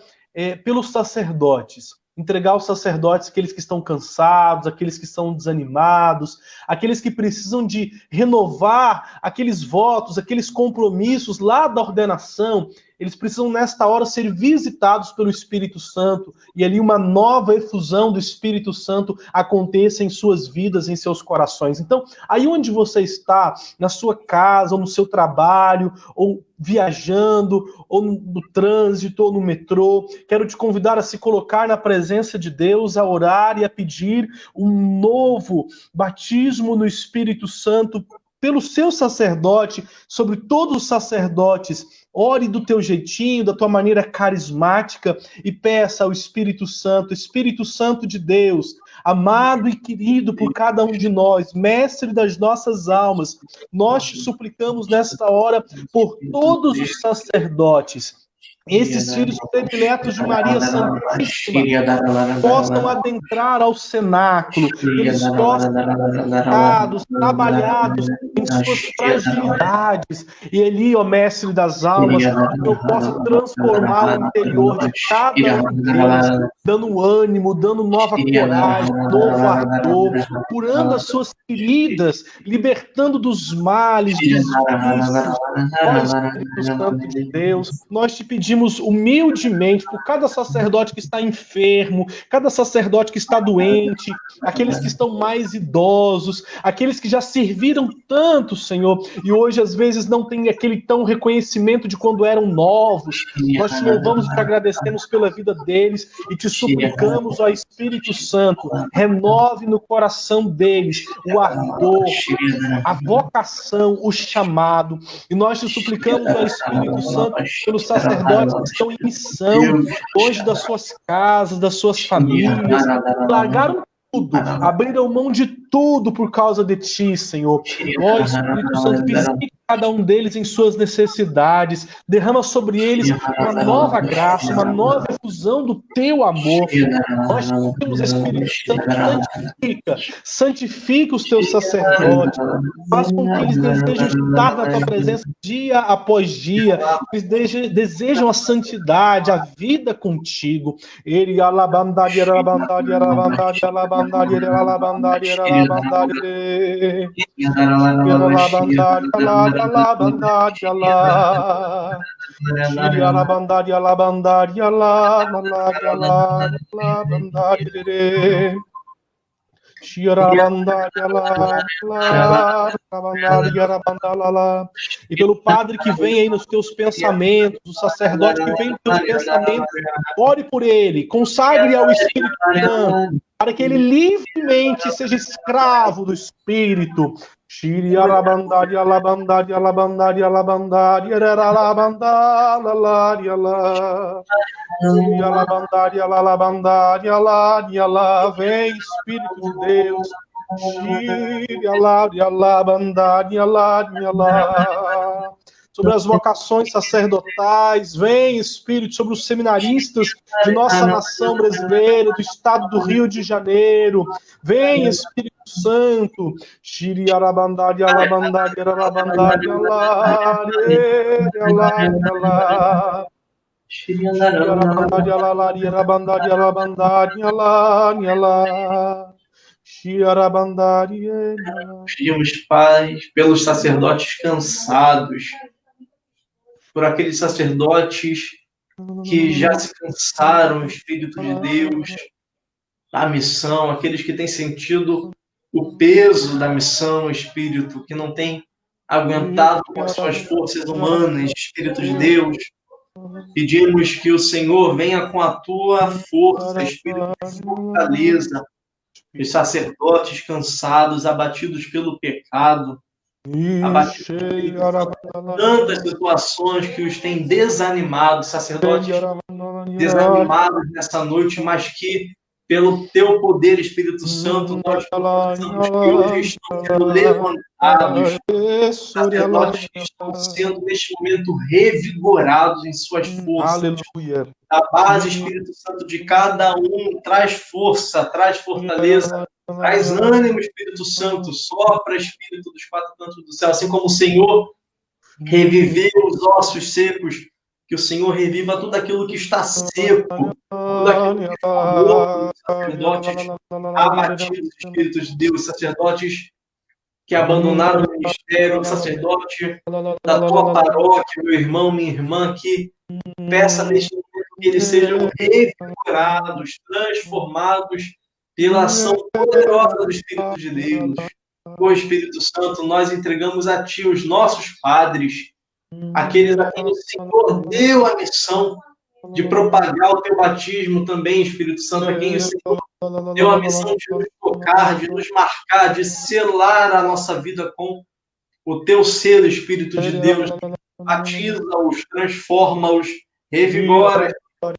pelos sacerdotes. Entregar aos sacerdotes aqueles que estão cansados, aqueles que estão desanimados, aqueles que precisam de renovar aqueles votos, aqueles compromissos lá da ordenação. Eles precisam, nesta hora, ser visitados pelo Espírito Santo e ali uma nova efusão do Espírito Santo aconteça em suas vidas, em seus corações. Então, aí onde você está, na sua casa, ou no seu trabalho, ou viajando, ou no trânsito, ou no metrô, quero te convidar a se colocar na presença de Deus, a orar e a pedir um novo batismo no Espírito Santo pelo seu sacerdote, sobre todos os sacerdotes. Ore do teu jeitinho, da tua maneira carismática e peça ao Espírito Santo de Deus, amado e querido por cada um de nós, mestre das nossas almas, nós te suplicamos nesta hora por todos os sacerdotes, esses filhos prediletos de Maria Santíssima, possam adentrar ao cenáculo, eles possam ser trabalhados em suas fragilidades, e ali, ó Mestre das almas, eu posso transformar o interior de cada um deles, dando ânimo, dando nova coragem, novo ardor, curando as suas feridas, libertando dos males, dos vícios. Ó Espírito Santo de Deus, nós te pedimos humildemente por cada sacerdote que está enfermo, cada sacerdote que está doente, aqueles que estão mais idosos, aqueles que já serviram tanto, Senhor, e hoje às vezes não tem aquele tão reconhecimento de quando eram novos. Nós te louvamos e te agradecemos pela vida deles e te suplicamos, ó Espírito Santo, renove no coração deles o ardor, a vocação, o chamado, e nós te suplicamos, ó Espírito Santo, pelos sacerdotes que estão em missão, longe das suas casas, das suas famílias, largaram tudo, abriram mão de tudo por causa de ti, Senhor. Ó Espírito Santo, visite cada um deles em suas necessidades. Derrama sobre eles uma nova graça, uma nova efusão do teu amor. Nós temos, Espírito Santo, santifica os teus sacerdotes. Faz com que eles desejem estar na tua presença dia após dia. Eles desejam a santidade, a vida contigo. Ele alabandari, alabandari, alabandari, alabandari, alabandari, alabandari. Alabandari, alabandari, alabandari, alabandari, alabandari. E pelo Padre que vem aí nos teus pensamentos, o sacerdote que vem nos teus pensamentos, ore por ele, consagre ao Espírito Santo, para que ele livremente seja escravo do Espírito. Shiri alabandari, alabandari, alabandari, alabandari, alabandari, Shiri alabandari, alabandari, alabandari, vem Espírito de Deus. Shiri alabandari, alabandari, sobre as vocações sacerdotais, vem Espírito sobre os seminaristas de nossa nação brasileira, do estado do Rio de Janeiro, vem Espírito Santo, Shiri alabandari, alabandari, alabandari, alabandari, Shiri alabandari, alabandari, alabandari, alabandari, Pedimos paz pelos sacerdotes cansados, por aqueles sacerdotes que já se cansaram, Espírito de Deus, da missão, aqueles que têm sentido o peso da missão, Espírito, que não tem aguentado com as suas forças humanas, Espírito de Deus. Pedimos que o Senhor venha com a tua força, Espírito de fortaleza, os sacerdotes cansados, abatidos pelo pecado, abatidos por tantas situações que os têm desanimados, sacerdotes desanimados nessa noite, mas que pelo teu poder, Espírito Santo, nós precisamos que hoje estão sendo levantados, sacerdotes que estão sendo, neste momento, revigorados em suas forças. Aleluia. A base, Espírito Santo, de cada um traz força, traz fortaleza, traz ânimo, Espírito Santo, sopra, Espírito dos quatro cantos do céu, assim como o Senhor reviveu os ossos secos, que o Senhor reviva tudo aquilo que está seco, tudo aquilo que está morto, sacerdotes abatidos, Espíritos de Deus, sacerdotes que abandonaram o ministério, sacerdote da tua paróquia, meu irmão, minha irmã, que peça neste momento que eles sejam revigorados, transformados pela ação poderosa do Espírito de Deus. Ô Espírito Santo, nós entregamos a Ti os nossos padres, aqueles a quem o Senhor deu a missão de propagar o Teu batismo também, Espírito Santo, a quem o Senhor deu a missão de nos tocar, de nos marcar, de selar a nossa vida com o Teu selo, Espírito de Deus. Batiza-os, transforma-os, revigora. O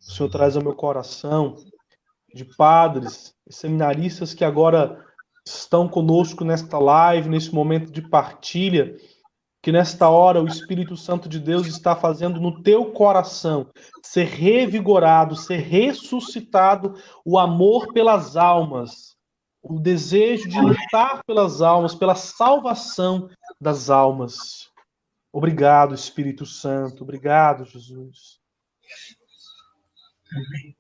Senhor traz ao meu coração de padres e seminaristas que agora estão conosco nesta live, nesse momento de partilha, que nesta hora o Espírito Santo de Deus está fazendo no teu coração ser revigorado, ser ressuscitado o amor pelas almas, o desejo de lutar pelas almas, pela salvação das almas. Obrigado, Espírito Santo. Obrigado, Jesus. Amém.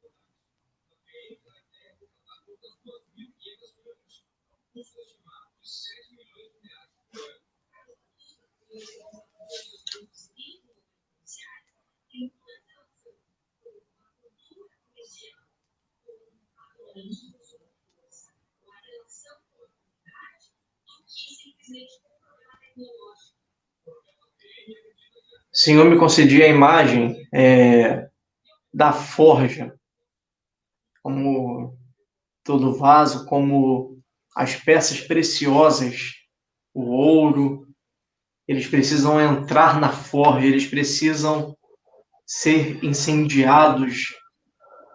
O Senhor me concedia a imagem da forja, como todo vaso, como as peças preciosas, o ouro, eles precisam entrar na forja, eles precisam ser incendiados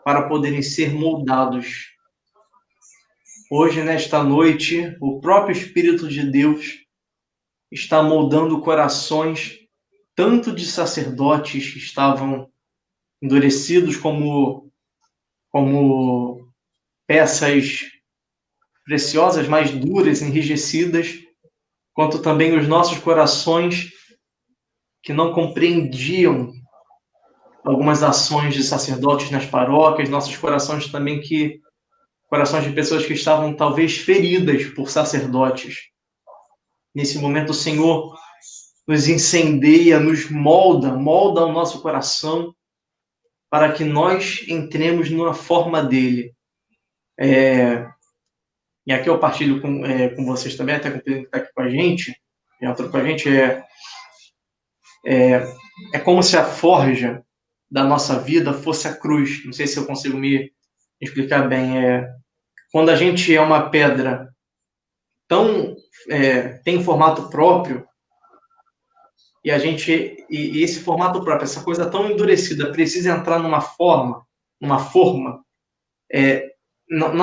para poderem ser moldados. Hoje, nesta noite, o próprio Espírito de Deus está moldando corações tanto de sacerdotes que estavam endurecidos como peças preciosas, mais duras, enrijecidas, quanto também os nossos corações que não compreendiam algumas ações de sacerdotes nas paróquias, nossos corações também corações de pessoas que estavam talvez feridas por sacerdotes. Nesse momento o Senhor nos incendeia, nos molda o nosso coração para que nós entremos numa forma dele. E aqui eu partilho com vocês também, até com o Pedro que está aqui com a gente, e entrou com a gente, é como se a forja da nossa vida fosse a cruz. Não sei se eu consigo me explicar bem. Quando a gente é uma pedra tem um formato próprio, e esse formato próprio, essa coisa tão endurecida, precisa entrar numa forma, não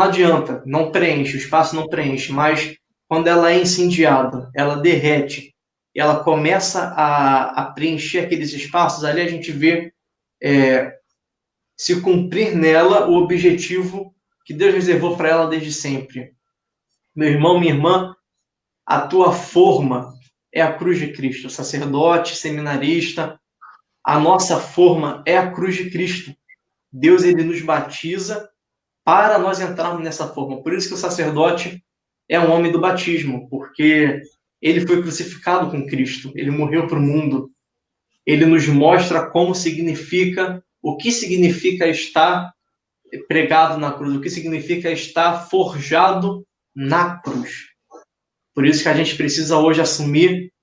adianta, não preenche, o espaço não preenche, mas quando ela é incendiada, ela derrete, e ela começa a preencher aqueles espaços, ali a gente vê se cumprir nela o objetivo que Deus reservou para ela desde sempre. Meu irmão, minha irmã, a tua forma é a cruz de Cristo. Sacerdote, seminarista, a nossa forma é a cruz de Cristo. Deus, ele nos batiza para nós entrarmos nessa forma. Por isso que o sacerdote é um homem do batismo, porque ele foi crucificado com Cristo, ele morreu para o mundo. Ele nos mostra o que significa estar pregado na cruz, o que significa estar forjado na cruz. Por isso que a gente precisa hoje assumir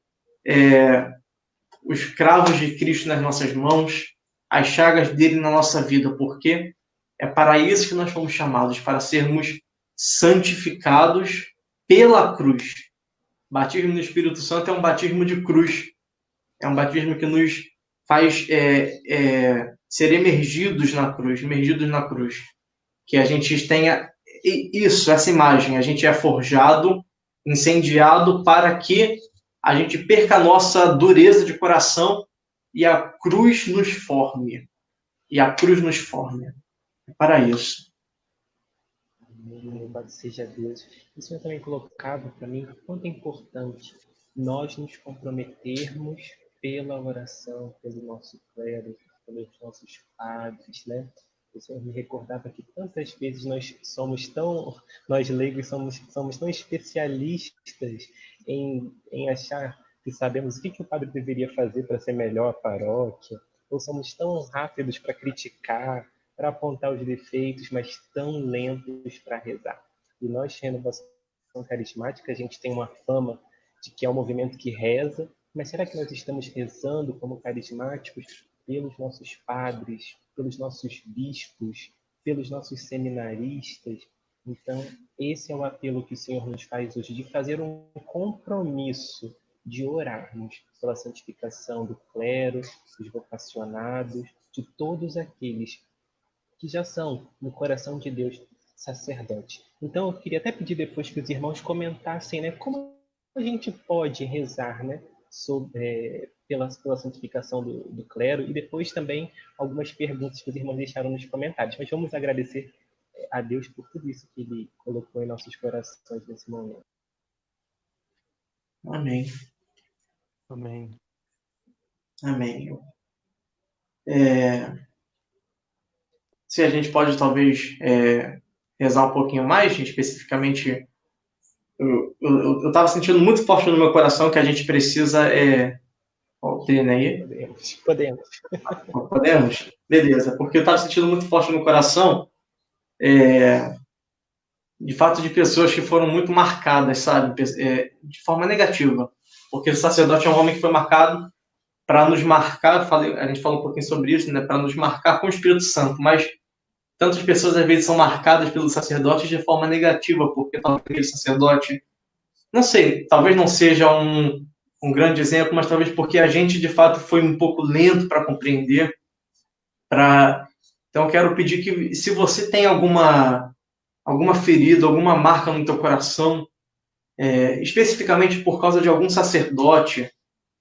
os cravos de Cristo nas nossas mãos, as chagas dele na nossa vida, porque é para isso que nós fomos chamados, para sermos santificados pela cruz. O batismo no Espírito Santo é um batismo de cruz. É um batismo que nos faz ser emergidos na cruz. Que a gente tenha essa imagem. A gente é forjado, incendiado para que a gente perca a nossa dureza de coração e a cruz nos forme. É para isso. Louvado seja Deus. Isso eu também colocava para mim quanto é importante nós nos comprometermos pela oração, pelo nosso clero, pelos nossos padres, né? O Senhor me recordava que tantas vezes nós leigos somos tão especialistas em achar que sabemos o que o padre deveria fazer para ser melhor a paróquia, ou somos tão rápidos para criticar, para apontar os defeitos, mas tão lentos para rezar. E nós, Renovação Carismática, a gente tem uma fama de que é um movimento que reza, mas será que nós estamos rezando como carismáticos pelos nossos padres, pelos nossos bispos, pelos nossos seminaristas? Então, esse é o apelo que o Senhor nos faz hoje, de fazer um compromisso de orarmos pela santificação do clero, dos vocacionados, de todos aqueles que já são, no coração de Deus, sacerdotes. Então, eu queria até pedir depois que os irmãos comentassem, né, como a gente pode rezar, né, pela santificação do clero, e depois também algumas perguntas que os irmãos deixaram nos comentários. Mas vamos agradecer a Deus por tudo isso que Ele colocou em nossos corações nesse momento. Amém. Amém. Amém. Se a gente pode, talvez, rezar um pouquinho mais, especificamente, eu estava sentindo muito forte no meu coração que a gente precisa... aí? Podemos. Podemos? Beleza, porque eu estava sentindo muito forte no meu coração, de fato, de pessoas que foram muito marcadas, sabe? De forma negativa. Porque o sacerdote é um homem que foi marcado para nos marcar, a gente falou um pouquinho sobre isso, né? Para nos marcar com o Espírito Santo, mas tantas pessoas às vezes são marcadas pelos sacerdotes de forma negativa, porque talvez aquele sacerdote, não sei, talvez não seja um grande exemplo, mas talvez porque a gente de fato foi um pouco lento para compreender. Então eu quero pedir que, se você tem alguma ferida, alguma marca no teu coração, especificamente por causa de algum sacerdote,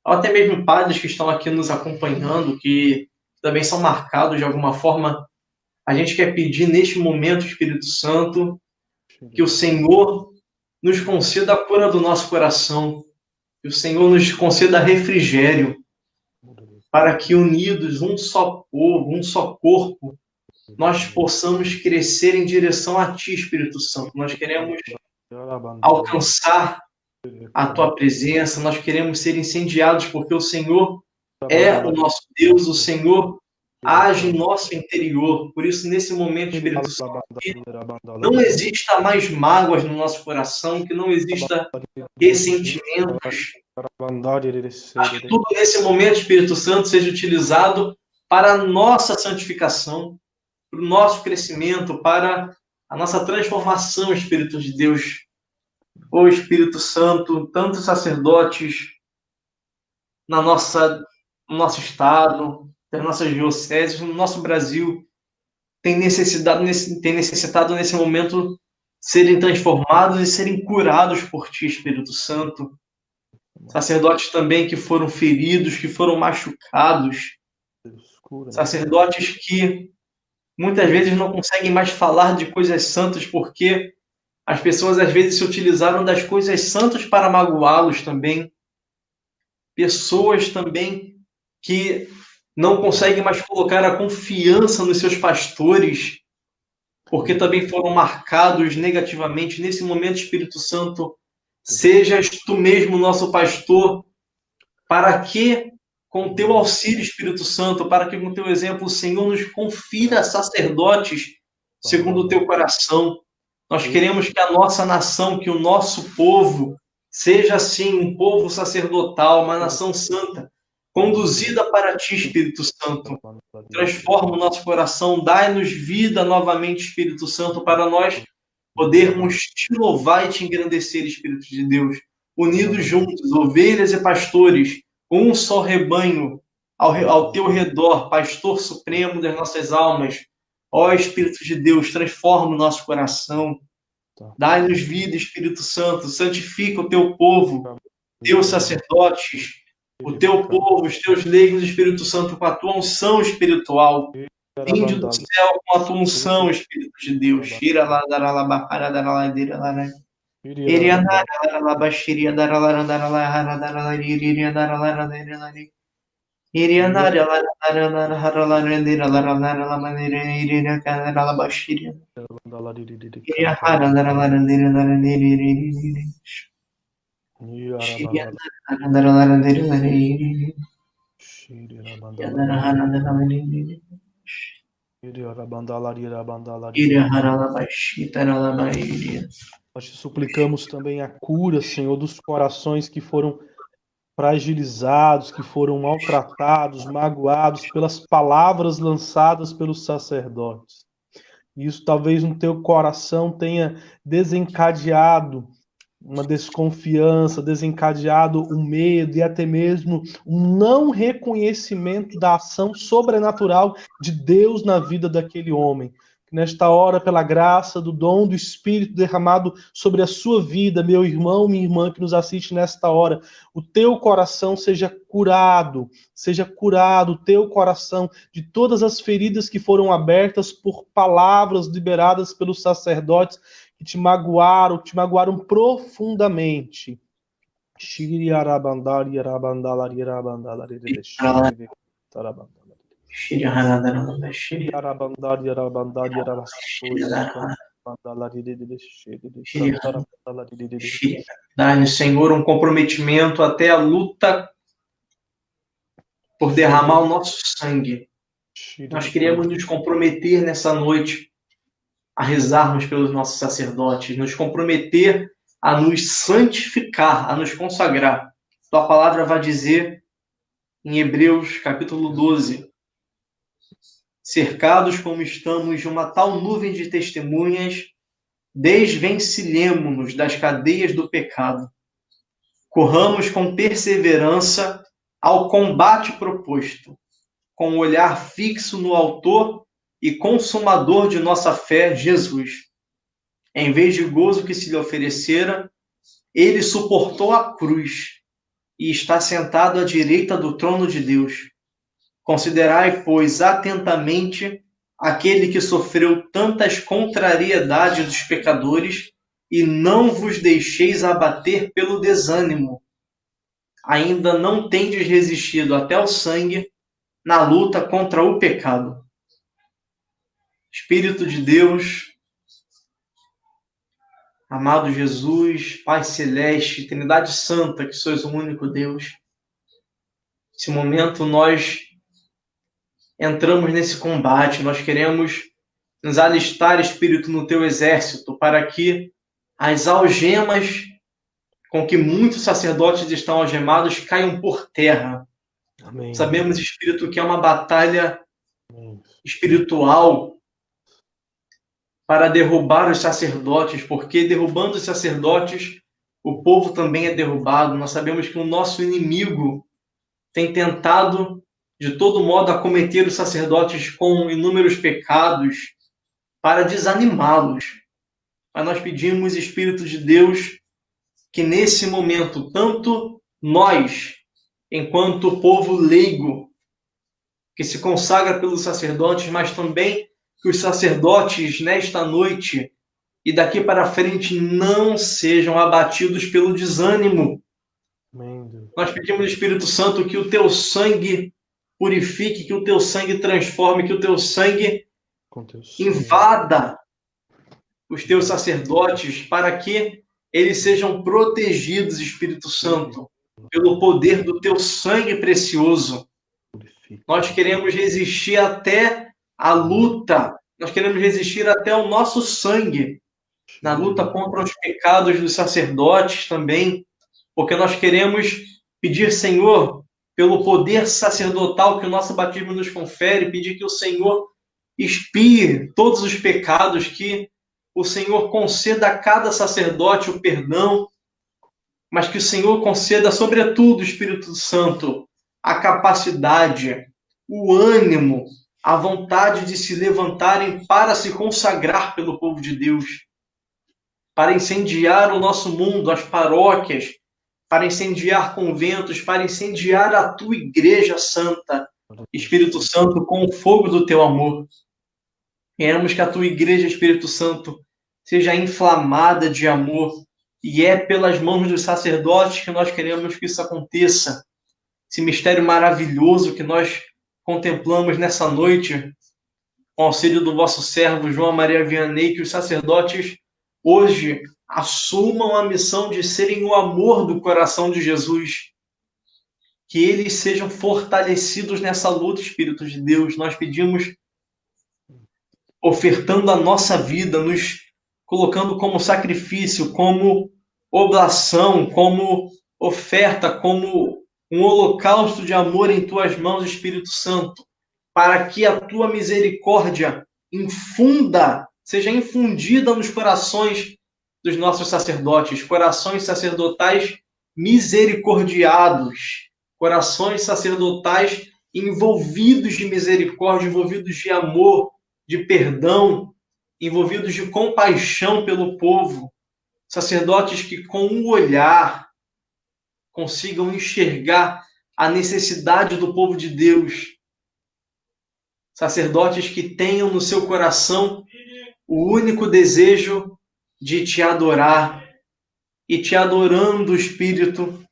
ou até mesmo padres que estão aqui nos acompanhando, que também são marcados de alguma forma, a gente quer pedir neste momento, Espírito Santo, que o Senhor nos conceda a cura do nosso coração, que o Senhor nos conceda refrigério, para que unidos, um só povo, um só corpo, nós possamos crescer em direção a Ti, Espírito Santo. Nós queremos alcançar a Tua presença, nós queremos ser incendiados, porque o Senhor é o nosso Deus, o Senhor age em nosso interior. Por isso, nesse momento, Espírito Santo, que não exista mais mágoas no nosso coração, que não exista ressentimentos. Mas que tudo nesse momento, Espírito Santo, seja utilizado para a nossa santificação, para o nosso crescimento, para a nossa transformação, Espírito de Deus. Ô Espírito Santo, tantos sacerdotes no nosso estado, nas nossas dioceses, no nosso Brasil, tem necessitado nesse momento serem transformados e serem curados por Ti, Espírito Santo. Sacerdotes também que foram feridos, que foram machucados. Sacerdotes que muitas vezes não conseguem mais falar de coisas santas porque as pessoas às vezes se utilizaram das coisas santas para magoá-los também. Pessoas também que não conseguem mais colocar a confiança nos seus pastores, porque também foram marcados negativamente. Nesse momento, Espírito Santo, sejas Tu mesmo nosso pastor, para que, com Teu auxílio, Espírito Santo, para que, com Teu exemplo, o Senhor nos confira sacerdotes segundo o Teu coração. Nós queremos que a nossa nação, que o nosso povo, seja assim um povo sacerdotal, uma nação santa, conduzida para Ti, Espírito Santo. Transforma o nosso coração, dai-nos vida novamente, Espírito Santo, para nós podermos Te louvar e Te engrandecer, Espírito de Deus. Unidos juntos, ovelhas e pastores, um só rebanho ao Teu redor, Pastor Supremo das nossas almas. Ó Espírito de Deus, transforma o nosso coração. Dai-nos vida, Espírito Santo. Santifica o Teu povo, Teus sacerdotes, o Teu povo, os Teus leigos, Espírito Santo, com a Tua unção espiritual. Vinde do céu com a Tua unção, Espírito de Deus. Nós te suplicamos também a cura, Senhor, dos corações que foram fragilizados, que foram maltratados, magoados pelas palavras lançadas pelos sacerdotes. Isso talvez no teu coração tenha desencadeado uma desconfiança, desencadeado o medo e até mesmo um não reconhecimento da ação sobrenatural de Deus na vida daquele homem. Que nesta hora, pela graça do dom do Espírito derramado sobre a sua vida, meu irmão, minha irmã que nos assiste nesta hora, o teu coração seja curado, o teu coração de todas as feridas que foram abertas por palavras liberadas pelos sacerdotes que te magoaram profundamente. Dá-nos, Senhor, um comprometimento até a luta por derramar o nosso sangue. Nós queremos nos comprometer nessa noite a rezarmos pelos nossos sacerdotes, nos comprometer a nos santificar, a nos consagrar. Tua palavra vai dizer em Hebreus, capítulo 12. Cercados como estamos de uma tal nuvem de testemunhas, desvencilhemo-nos das cadeias do pecado. Corramos com perseverança ao combate proposto, com o olhar fixo no autor e consumador de nossa fé, Jesus. Em vez de gozo que se lhe oferecera, ele suportou a cruz e está sentado à direita do trono de Deus. Considerai, pois, atentamente aquele que sofreu tantas contrariedades dos pecadores e não vos deixeis abater pelo desânimo. Ainda não tendes resistido até o sangue na luta contra o pecado. Espírito de Deus, amado Jesus, Pai Celeste, Trindade Santa, que sois o único Deus, nesse momento nós entramos nesse combate, nós queremos nos alistar, Espírito, no teu exército, para que as algemas com que muitos sacerdotes estão algemados caiam por terra. Amém. Sabemos, Espírito, que é uma batalha espiritual para derrubar os sacerdotes, porque derrubando os sacerdotes, o povo também é derrubado. Nós sabemos que o nosso inimigo tem tentado, de todo modo, acometer os sacerdotes com inúmeros pecados para desanimá-los. Mas nós pedimos, Espírito de Deus, que nesse momento, tanto nós, enquanto povo leigo, que se consagra pelos sacerdotes, mas também que os sacerdotes, nesta noite e daqui para frente, não sejam abatidos pelo desânimo. Amém. Nós pedimos, Espírito Santo, que o teu sangue purifique, que o teu sangue transforme, que o teu sangue invada os teus sacerdotes, para que eles sejam protegidos, Espírito Santo, pelo poder do teu sangue precioso. Nós queremos resistir até a luta, nós queremos resistir até o nosso sangue, na luta contra os pecados dos sacerdotes também, porque nós queremos pedir, Senhor, pelo poder sacerdotal que o nosso batismo nos confere, pedir que o Senhor expie todos os pecados, que o Senhor conceda a cada sacerdote o perdão, mas que o Senhor conceda, sobretudo, Espírito Santo, a capacidade, o ânimo, a vontade de se levantarem para se consagrar pelo povo de Deus, para incendiar o nosso mundo, as paróquias, para incendiar conventos, para incendiar a tua igreja santa, Espírito Santo, com o fogo do teu amor. Queremos que a tua igreja, Espírito Santo, seja inflamada de amor, e é pelas mãos dos sacerdotes que nós queremos que isso aconteça. Esse mistério maravilhoso que nós contemplamos nessa noite, com o auxílio do vosso servo João Maria Vianney, que os sacerdotes hoje assumam a missão de serem o amor do coração de Jesus, que eles sejam fortalecidos nessa luta, Espírito de Deus. Nós pedimos, ofertando a nossa vida, nos colocando como sacrifício, como oblação, como oferta, como um holocausto de amor em tuas mãos, Espírito Santo, para que a tua misericórdia seja infundida nos corações dos nossos sacerdotes, corações sacerdotais misericordiados, corações sacerdotais envolvidos de misericórdia, envolvidos de amor, de perdão, envolvidos de compaixão pelo povo, sacerdotes que com um olhar consigam enxergar a necessidade do povo de Deus, sacerdotes que tenham no seu coração o único desejo de te adorar, e te adorando, Espírito,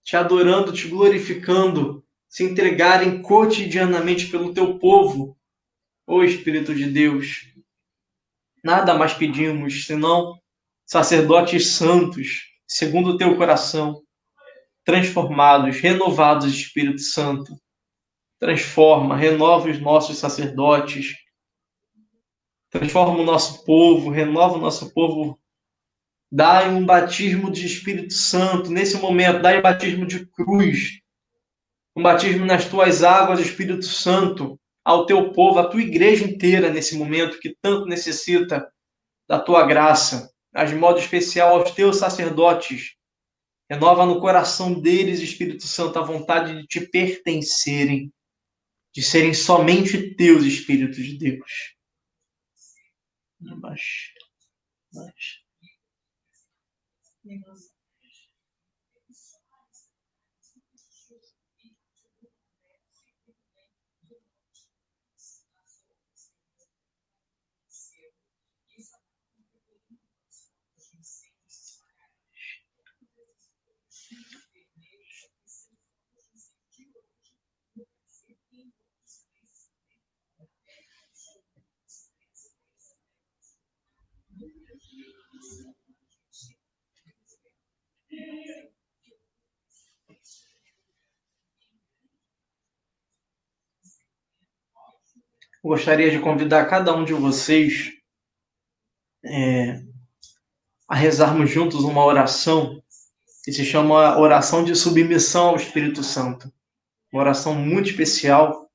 te adorando, te glorificando, se entregarem cotidianamente pelo teu povo. Ó Espírito de Deus, nada mais pedimos senão sacerdotes santos, segundo o teu coração, transformados, renovados, Espírito Santo. Transforma, renova os nossos sacerdotes, transforma o nosso povo, renova o nosso povo. Dai um batismo de Espírito Santo nesse momento, dai um batismo de cruz um batismo nas tuas águas, Espírito Santo, ao teu povo, à tua igreja inteira nesse momento que tanto necessita da tua graça, mas de modo especial aos teus sacerdotes. Renova no coração deles, Espírito Santo, a vontade de te pertencerem, de serem somente teus, Espírito de Deus. Mas... Gostaria de convidar cada um de vocês a rezarmos juntos uma oração que se chama oração de submissão ao Espírito Santo. Uma oração muito especial.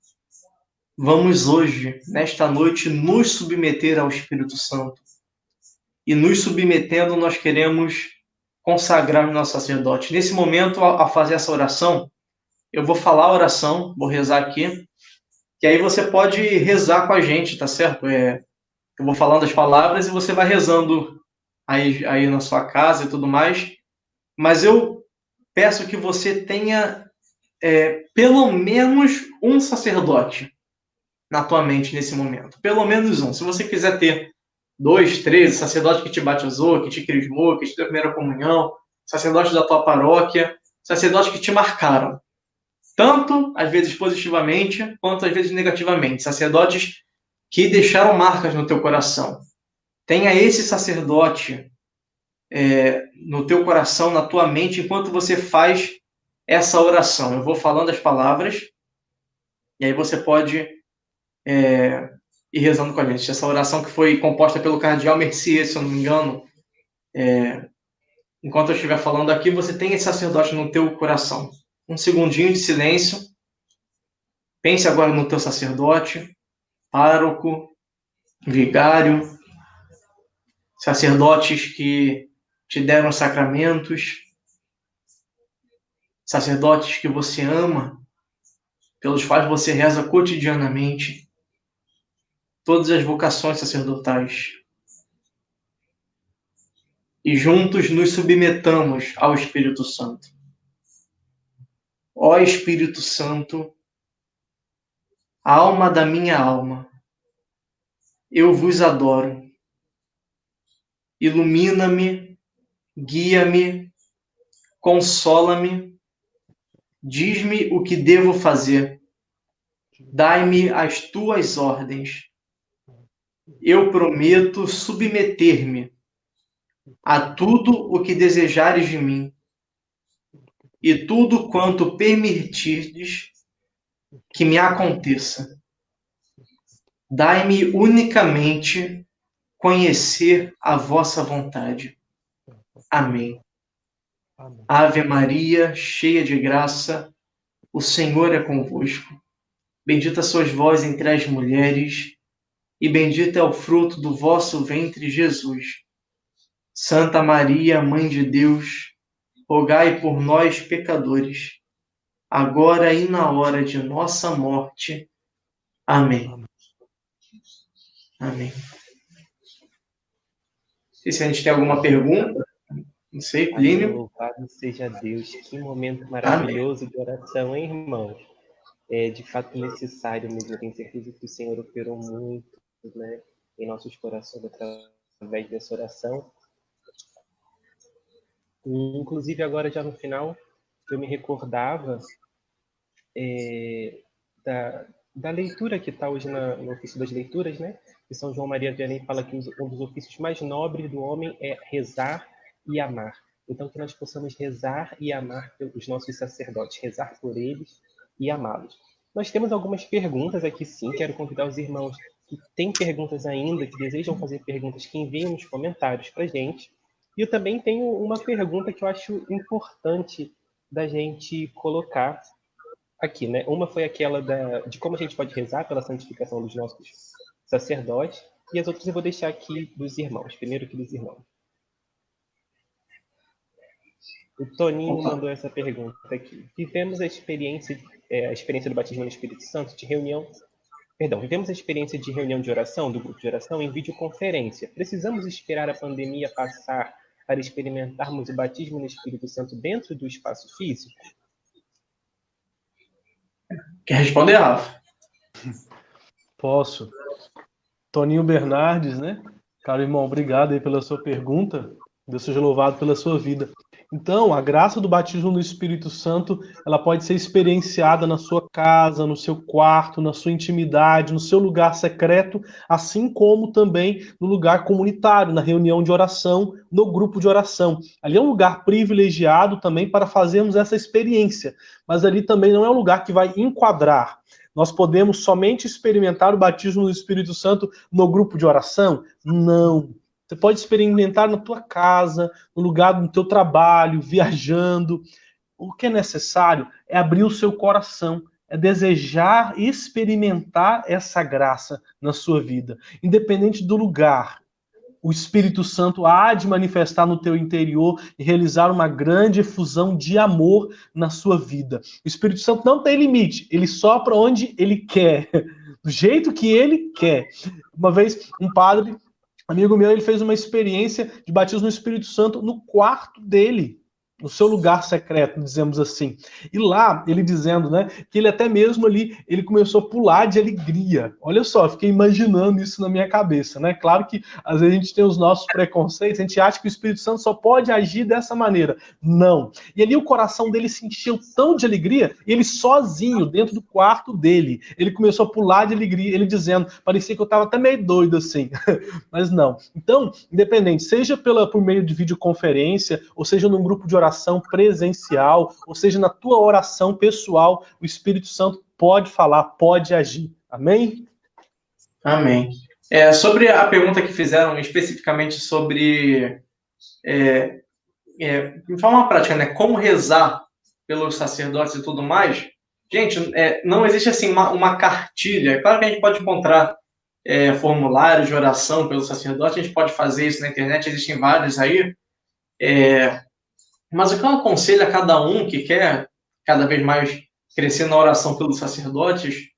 Vamos hoje, nesta noite, nos submeter ao Espírito Santo. E nos submetendo, nós queremos consagrar o nosso sacerdote. Nesse momento, ao fazer essa oração, eu vou falar a oração, vou rezar aqui, que aí você pode rezar com a gente, tá certo? Eu vou falando as palavras e você vai rezando aí na sua casa e tudo mais. Mas eu peço que você tenha pelo menos um sacerdote na tua mente nesse momento. Pelo menos um. Se você quiser ter 2, 3, sacerdote que te batizou, que te crismou, que te deu a primeira comunhão, sacerdote da tua paróquia, sacerdote que te marcaram. Tanto, às vezes, positivamente, quanto, às vezes, negativamente. Sacerdotes que deixaram marcas no teu coração. Tenha esse sacerdote no teu coração, na tua mente, enquanto você faz essa oração. Eu vou falando as palavras, e aí você pode ir rezando com a gente. Essa oração que foi composta pelo cardeal Mercier, se eu não me engano. Enquanto eu estiver falando aqui, você tem esse sacerdote no teu coração. Um segundinho de silêncio. Pense agora no teu sacerdote, pároco, vigário, sacerdotes que te deram sacramentos, sacerdotes que você ama, pelos quais você reza cotidianamente, todas as vocações sacerdotais. E juntos nos submetamos ao Espírito Santo. Ó Espírito Santo, alma da minha alma, eu vos adoro. Ilumina-me, guia-me, consola-me, diz-me o que devo fazer. Dai-me as tuas ordens. Eu prometo submeter-me a tudo o que desejares de mim, e tudo quanto permitirdes que me aconteça. Dai-me unicamente conhecer a vossa vontade. Amém. Ave Maria, cheia de graça, o Senhor é convosco. Bendita sois vós entre as mulheres, e bendito é o fruto do vosso ventre, Jesus. Santa Maria, Mãe de Deus, rogai por nós, pecadores, agora e na hora de nossa morte. Amém. Amém. Não sei se a gente tem alguma pergunta. Não sei, Plínio. Louvado seja Deus. Que momento maravilhoso de oração, hein, irmãos? É de fato necessário mesmo. Eu tenho certeza que o Senhor operou muito, né, em nossos corações através dessa oração. Inclusive, agora já no final, eu me recordava da leitura que está hoje no ofício das leituras, né? Que São João Maria Vianney fala que um dos ofícios mais nobres do homem é rezar e amar. Então, que nós possamos rezar e amar os nossos sacerdotes, rezar por eles e amá-los. Nós temos algumas perguntas aqui, sim. Quero convidar os irmãos que têm perguntas ainda, que desejam fazer perguntas, que enviem nos comentários para a gente. E eu também tenho uma pergunta que eu acho importante da gente colocar aqui, né? Uma foi aquela de como a gente pode rezar pela santificação dos nossos sacerdotes, e as outras eu vou deixar aqui dos irmãos. Primeiro aqui dos irmãos. O Toninho mandou essa pergunta aqui. Vivemos a experiência do batismo no Espírito Santo de reunião. Perdão, vivemos a experiência de reunião de oração, do grupo de oração, em videoconferência. Precisamos esperar a pandemia passar para experimentarmos o batismo no Espírito Santo dentro do espaço físico? Quer responder, Rafa? Posso. Toninho Bernardes, né? Caro irmão, obrigado aí pela sua pergunta. Deus seja louvado pela sua vida. Então, a graça do batismo no Espírito Santo, ela pode ser experienciada na sua casa, no seu quarto, na sua intimidade, no seu lugar secreto, assim como também no lugar comunitário, na reunião de oração, no grupo de oração. Ali é um lugar privilegiado também para fazermos essa experiência, mas ali também não é um lugar que vai enquadrar. Nós podemos somente experimentar o batismo no Espírito Santo no grupo de oração? Não. Você pode experimentar na tua casa, no lugar do teu trabalho, viajando. O que é necessário é abrir o seu coração, é desejar experimentar essa graça na sua vida, independente do lugar. O Espírito Santo há de manifestar no teu interior e realizar uma grande efusão de amor na sua vida. O Espírito Santo não tem limite, ele sopra onde ele quer, do jeito que ele quer. Uma vez, um padre, amigo meu, ele fez uma experiência de batismo no Espírito Santo no quarto dele, no seu lugar secreto, dizemos assim. E lá, ele dizendo, né, que ele até mesmo ali, ele começou a pular de alegria. Olha só, fiquei imaginando isso na minha cabeça, né? Claro que às vezes a gente tem os nossos preconceitos, a gente acha que o Espírito Santo só pode agir dessa maneira. Não. E ali o coração dele se encheu tão de alegria, ele sozinho, dentro do quarto dele, ele começou a pular de alegria, ele dizendo, parecia que eu estava até meio doido assim. Mas não. Então, independente, seja por meio de videoconferência, ou seja num grupo de oração presencial, ou seja, na tua oração pessoal, o Espírito Santo pode falar, pode agir. Amém? Amém. Sobre a pergunta que fizeram especificamente sobre, de forma prática, né, como rezar pelos sacerdotes e tudo mais, gente, não existe assim uma cartilha. É claro que a gente pode encontrar formulários de oração pelos sacerdotes, a gente pode fazer isso na internet, existem vários aí. Mas o que eu aconselho a cada um que quer cada vez mais crescer na oração pelos sacerdotes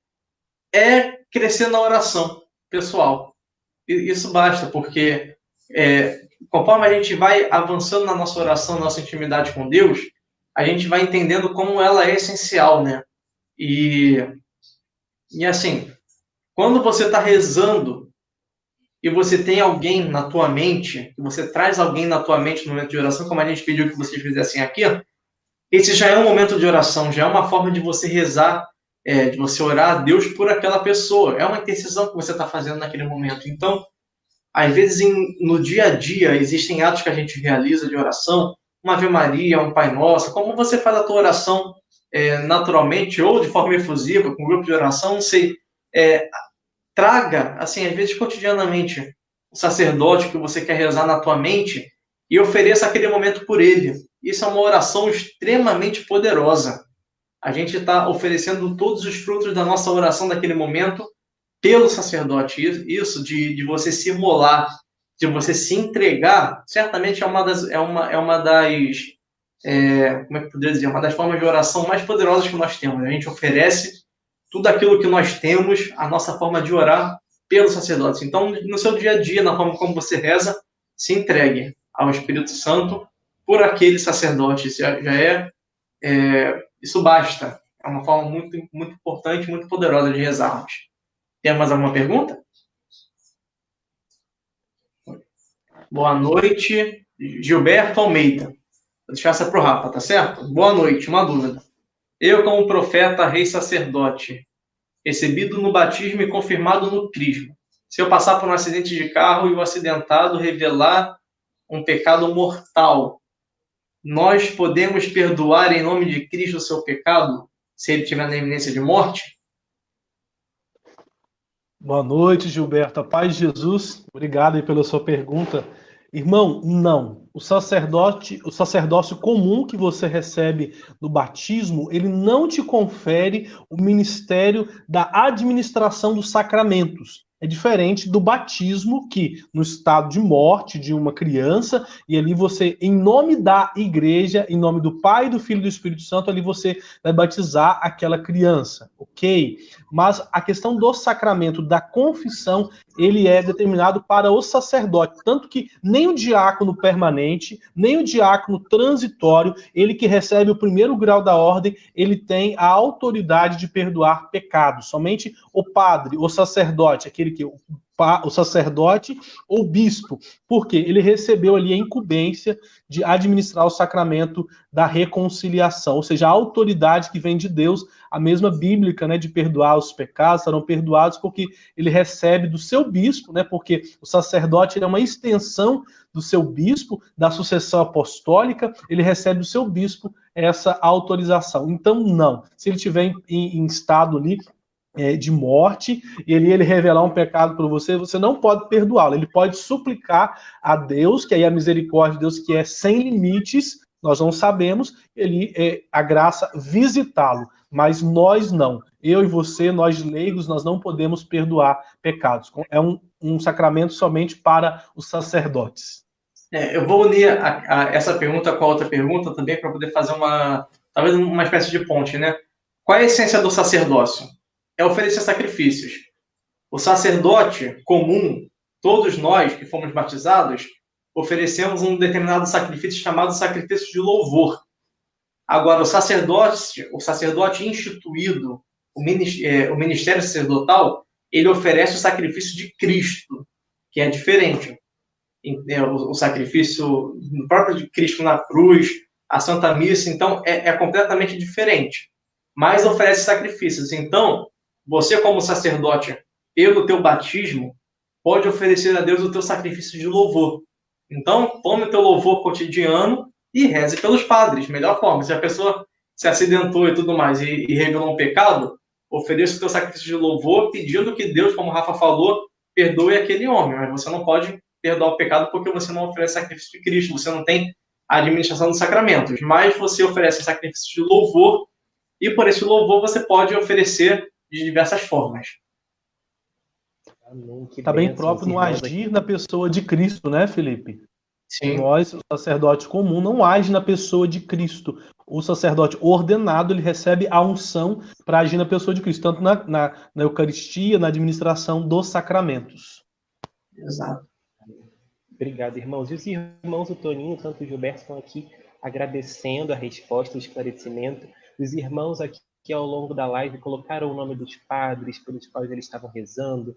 é crescer na oração pessoal. Isso basta, porque conforme a gente vai avançando na nossa oração, na nossa intimidade com Deus, a gente vai entendendo como ela é essencial, né? E assim, quando você está rezando e você tem alguém na tua mente, que você traz alguém na tua mente no momento de oração, como a gente pediu que vocês fizessem aqui, esse já é um momento de oração, já é uma forma de você rezar, de você orar a Deus por aquela pessoa. É uma intercessão que você está fazendo naquele momento. Então, às vezes, no dia a dia, existem atos que a gente realiza de oração, uma Ave Maria, um Pai Nosso, como você faz a tua oração naturalmente ou de forma efusiva, com um grupo de oração, não sei, traga, assim, às vezes cotidianamente, o sacerdote que você quer rezar na tua mente e ofereça aquele momento por ele. Isso é uma oração extremamente poderosa. A gente está oferecendo todos os frutos da nossa oração naquele momento pelo sacerdote. Isso de você se imolar, de você se entregar, certamente é uma das como é que eu poderia dizer, uma das formas de oração mais poderosas que nós temos. A gente oferece tudo aquilo que nós temos, a nossa forma de orar pelos sacerdotes. Então, no seu dia a dia, na forma como você reza, se entregue ao Espírito Santo por aquele sacerdote. Isso isso basta. É uma forma muito, muito importante, muito poderosa de rezarmos. Tem mais alguma pergunta? Boa noite, Gilberto Almeida. Vou deixar essa para o Rafa, tá certo? Boa noite, uma dúvida. Eu, como profeta, rei sacerdote, recebido no batismo e confirmado no crisma, se eu passar por um acidente de carro e o acidentado revelar um pecado mortal, nós podemos perdoar em nome de Cristo o seu pecado, se ele estiver na iminência de morte? Boa noite, Gilberto. A paz de Jesus. Obrigado aí pela sua pergunta. Irmão, não. O sacerdócio comum que você recebe no batismo, ele não te confere o ministério da administração dos sacramentos. É diferente do batismo, que no estado de morte de uma criança, e ali você, em nome da igreja, em nome do Pai, do Filho e do Espírito Santo, ali você vai batizar aquela criança, ok? Mas a questão do sacramento da confissão, ele é determinado para o sacerdote, tanto que nem o diácono permanente, nem o diácono transitório, ele que recebe o primeiro grau da ordem, ele tem a autoridade de perdoar pecados. Somente o padre, o sacerdote, aquele que o sacerdote ou bispo, porque ele recebeu ali a incumbência de administrar o sacramento da reconciliação, ou seja, a autoridade que vem de Deus, a mesma bíblica, né, de perdoar os pecados, serão perdoados porque ele recebe do seu bispo, né, porque o sacerdote é uma extensão do seu bispo, da sucessão apostólica, ele recebe do seu bispo essa autorização. Então, não. Se ele estiver em estado ali de morte, e ele revelar um pecado para você, você não pode perdoá-lo. Ele pode suplicar a Deus, que aí a misericórdia de Deus, que é sem limites, nós não sabemos, a graça visitá-lo, mas nós não. Eu e você, nós leigos, nós não podemos perdoar pecados. É um sacramento somente para os sacerdotes. Eu vou unir essa pergunta com a outra pergunta também para poder fazer talvez uma espécie de ponte, né? Qual é a essência do sacerdócio? É oferecer sacrifícios. O sacerdote comum, todos nós que fomos batizados, oferecemos um determinado sacrifício chamado sacrifício de louvor. Agora, o sacerdote instituído, o ministério sacerdotal, ele oferece o sacrifício de Cristo, que é diferente. O sacrifício do próprio de Cristo na cruz, a Santa Missa, então, é completamente diferente. Mas oferece sacrifícios. Então, você, como sacerdote, pelo teu batismo, pode oferecer a Deus o teu sacrifício de louvor. Então, tome o teu louvor cotidiano e reze pelos padres. Melhor forma. Se a pessoa se acidentou e tudo mais e revelou um pecado, ofereça o teu sacrifício de louvor pedindo que Deus, como o Rafa falou, perdoe aquele homem. Mas você não pode perdoar o pecado porque você não oferece sacrifício de Cristo. Você não tem a administração dos sacramentos. Mas você oferece sacrifício de louvor e por esse louvor você pode oferecer de diversas formas. Está bem próprio no agir na pessoa de Cristo, né, Felipe? Sim. Nós, o sacerdote comum, não age na pessoa de Cristo. O sacerdote ordenado, ele recebe a unção para agir na pessoa de Cristo, tanto na Eucaristia, na administração dos sacramentos. Exato. Obrigado, irmãos. E os irmãos, o Toninho, tanto o Gilberto, estão aqui agradecendo a resposta, o esclarecimento. Os irmãos aqui ao longo da live colocaram o nome dos padres pelos quais eles estavam rezando,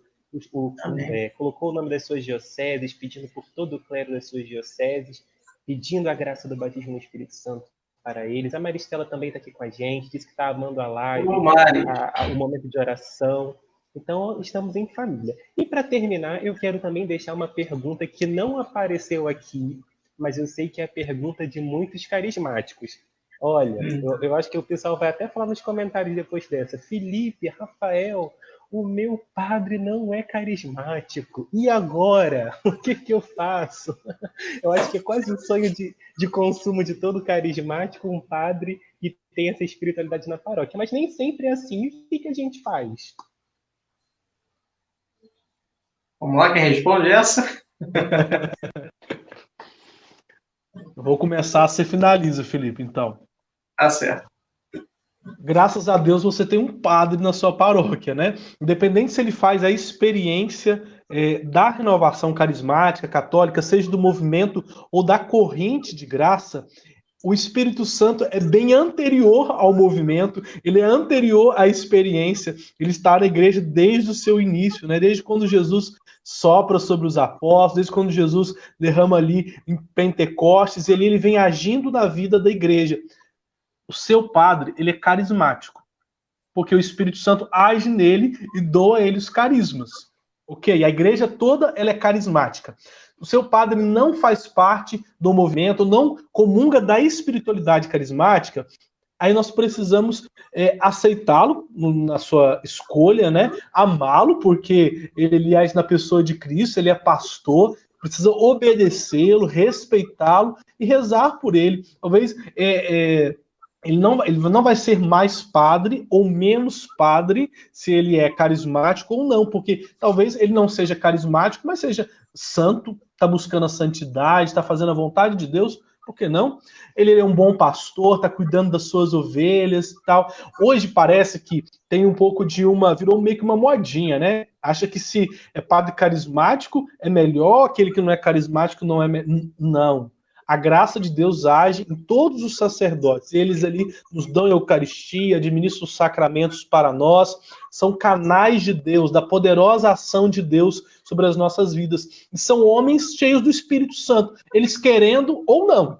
colocou o nome das suas dioceses, pedindo por todo o clero das suas dioceses, pedindo a graça do batismo no Espírito Santo para eles. A Maristela também está aqui com a gente, disse que está amando a live, o momento de oração. Então, estamos em família. E para terminar, eu quero também deixar uma pergunta que não apareceu aqui, mas eu sei que é a pergunta de muitos carismáticos. Olha, eu acho que o pessoal vai até falar nos comentários depois dessa. Felipe, Rafael, o meu padre não é carismático. E agora? O que eu faço? Eu acho que é quase um sonho de consumo de todo carismático, um padre que tem essa espiritualidade na paróquia. Mas nem sempre é assim. E o que a gente faz? Vamos lá, quem responde essa? Eu vou começar, você finaliza, Felipe, então. Tá certo. Graças a Deus você tem um padre na sua paróquia, né? Independente se ele faz a experiência da renovação carismática, católica, seja do movimento ou da corrente de graça, o Espírito Santo é bem anterior ao movimento, ele é anterior à experiência, ele está na igreja desde o seu início, né? Desde quando Jesus sopra sobre os apóstolos, desde quando Jesus derrama ali em Pentecostes, ele vem agindo na vida da igreja. O seu padre, ele é carismático, porque o Espírito Santo age nele e doa a ele os carismas. Ok? A igreja toda ela é carismática. O seu padre não faz parte do movimento, não comunga da espiritualidade carismática, aí nós precisamos aceitá-lo na sua escolha, né? Amá-lo, porque ele age na pessoa de Cristo, ele é pastor, precisa obedecê-lo, respeitá-lo e rezar por ele. Talvez ele não vai ser mais padre ou menos padre se ele é carismático ou não, porque talvez ele não seja carismático, mas seja santo, está buscando a santidade, está fazendo a vontade de Deus, por que não? Ele é um bom pastor, está cuidando das suas ovelhas e tal. Hoje parece que tem um pouco de virou meio que uma modinha, né? Acha que se é padre carismático é melhor, aquele que não é carismático não é não. A graça de Deus age em todos os sacerdotes. Eles ali nos dão a Eucaristia, administram os sacramentos para nós, são canais de Deus, da poderosa ação de Deus sobre as nossas vidas. E são homens cheios do Espírito Santo, eles querendo ou não.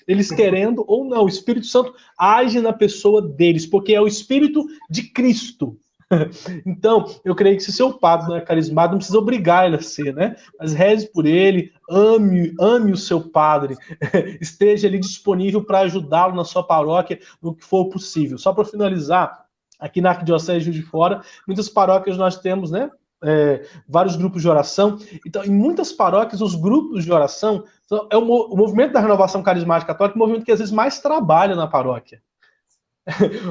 Eles querendo ou não. O Espírito Santo age na pessoa deles, porque é o Espírito de Cristo. Então, eu creio que se seu padre não é carismático, não precisa obrigar ele a ser, né? Mas reze por ele, ame o seu padre, esteja ali disponível para ajudá-lo na sua paróquia no que for possível. Só para finalizar, aqui na Arquidiocese de Juiz de Fora, muitas paróquias nós temos, né? Vários grupos de oração. Então, em muitas paróquias, os grupos de oração é o movimento da renovação carismática católica, o movimento que às vezes mais trabalha na paróquia.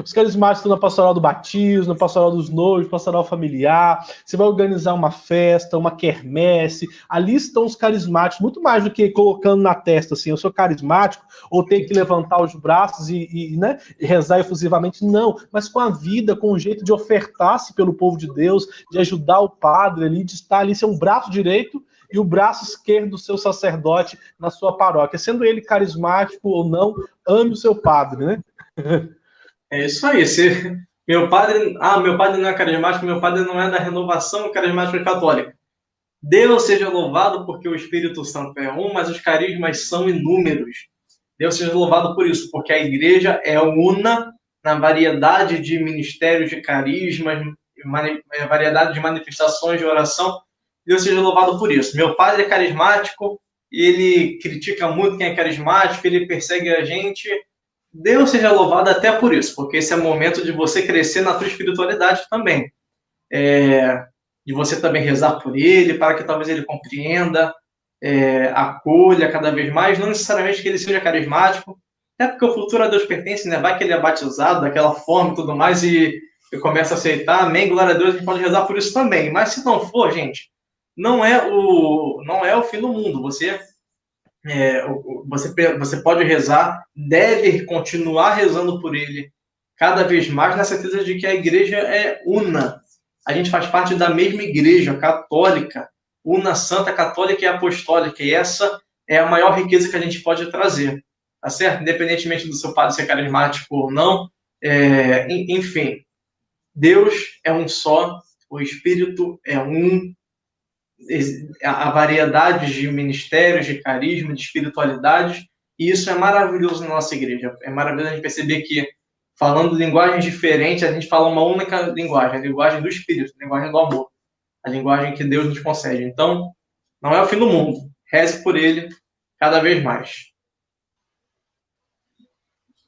Os carismáticos estão na pastoral do batismo, na pastoral dos noivos, pastoral familiar. Você vai organizar uma festa, uma quermesse. Ali estão os carismáticos, muito mais do que colocando na testa assim, eu sou carismático, ou ter que levantar os braços né, rezar efusivamente. Não, mas com a vida, com o jeito de ofertar-se pelo povo de Deus, de ajudar o padre ali, de estar ali, ser um braço direito e o braço esquerdo do seu sacerdote na sua paróquia. Sendo ele carismático ou não, ame o seu padre, né? É isso aí. Meu padre não é carismático, meu padre não é da renovação carismática católica. Deus seja louvado porque o Espírito Santo é um, mas os carismas são inúmeros. Deus seja louvado por isso, porque a igreja é una na variedade de ministérios de carismas, variedade de manifestações de oração. Deus seja louvado por isso. Meu padre é carismático e ele critica muito quem é carismático, ele persegue a gente. Deus seja louvado até por isso, porque esse é o momento de você crescer na sua espiritualidade também. De você também rezar por ele, para que talvez ele compreenda, acolha cada vez mais, não necessariamente que ele seja carismático, até porque o futuro a Deus pertence, né? Vai que ele é batizado daquela forma e tudo mais e começa a aceitar, amém, glória a Deus, a gente pode rezar por isso também. Mas se não for, gente, não é o fim do mundo. Você pode rezar, deve continuar rezando por ele cada vez mais, na certeza de que a igreja é una. A gente faz parte da mesma igreja católica, una, santa, católica e apostólica, e essa é a maior riqueza que a gente pode trazer, tá certo? Independentemente do seu padre ser carismático ou não, enfim, Deus é um só, o Espírito é um, a variedade de ministérios, de carisma, de espiritualidades, e isso é maravilhoso na nossa igreja. É maravilhoso a gente perceber que, falando linguagens diferentes, a gente fala uma única linguagem, a linguagem do Espírito, a linguagem do amor, a linguagem que Deus nos concede. Então, não é o fim do mundo. Reze por ele cada vez mais.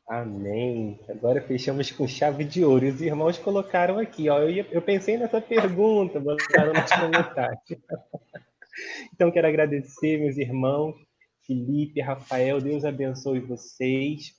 Amém. Agora fechamos com chave de ouro. E os irmãos colocaram aqui, ó. Eu pensei nessa pergunta, botaram nos comentários. Então, quero agradecer, meus irmãos, Felipe, Rafael, Deus abençoe vocês.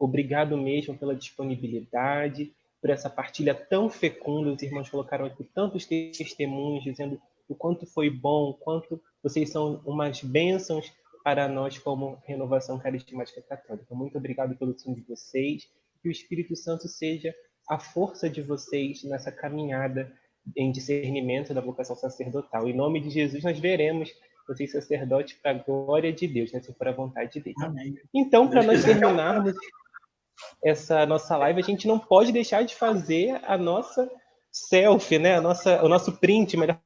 Obrigado mesmo pela disponibilidade, por essa partilha tão fecunda. Os irmãos colocaram aqui tantos testemunhos, dizendo o quanto foi bom, o quanto vocês são umas bênçãos para nós como Renovação Carismática Católica. Muito obrigado pelo sim de vocês. Que o Espírito Santo seja a força de vocês nessa caminhada em discernimento da vocação sacerdotal. Em nome de Jesus, nós veremos vocês sacerdotes para a glória de Deus, né, se for a vontade dele. Amém. Então, para nós terminarmos essa nossa live, a gente não pode deixar de fazer a nossa selfie, né? O nosso print, melhor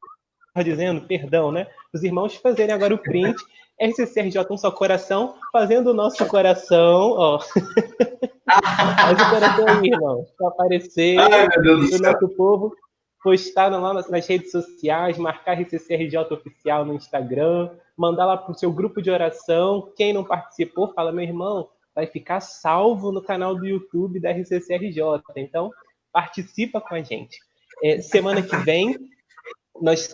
dizendo, perdão, né? Os irmãos fazerem agora o print, RCCRJ um só coração, fazendo o nosso coração, ó. Faz o coração aí, irmão, para aparecer o nosso povo, postar lá nas redes sociais, marcar RCCRJ oficial no Instagram, mandar lá para o seu grupo de oração. Quem não participou, fala, meu irmão, vai ficar salvo no canal do YouTube da RCCRJ. Então, participa com a gente. Semana que vem, nós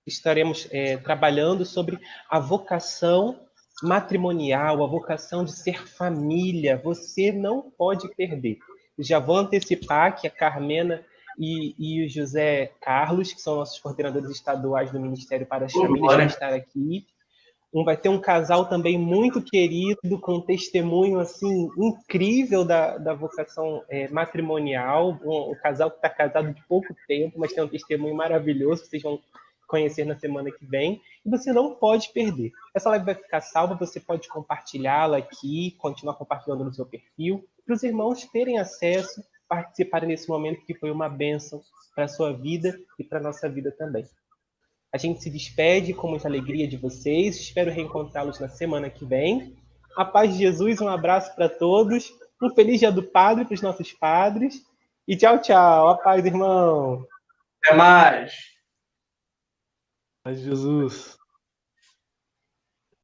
estaremos trabalhando sobre a vocação matrimonial, a vocação de ser família. Você não pode perder. Eu já vou antecipar que a Carmena e o José Carlos, que são nossos coordenadores estaduais do Ministério para as Famílias, vão estar aqui. Vai ter um casal também muito querido, com um testemunho assim, incrível da vocação matrimonial. Um casal que está casado de pouco tempo, mas tem um testemunho maravilhoso, que vocês vão conhecer na semana que vem. E você não pode perder. Essa live vai ficar salva, você pode compartilhá-la aqui, continuar compartilhando no seu perfil, para os irmãos terem acesso, participarem desse momento que foi uma bênção para a sua vida e para a nossa vida também. A gente se despede com muita alegria de vocês. Espero reencontrá-los na semana que vem. A paz de Jesus, um abraço para todos. Um feliz dia do Padre para os nossos padres. E tchau, tchau. A paz, irmão. Até mais. Paz de Jesus.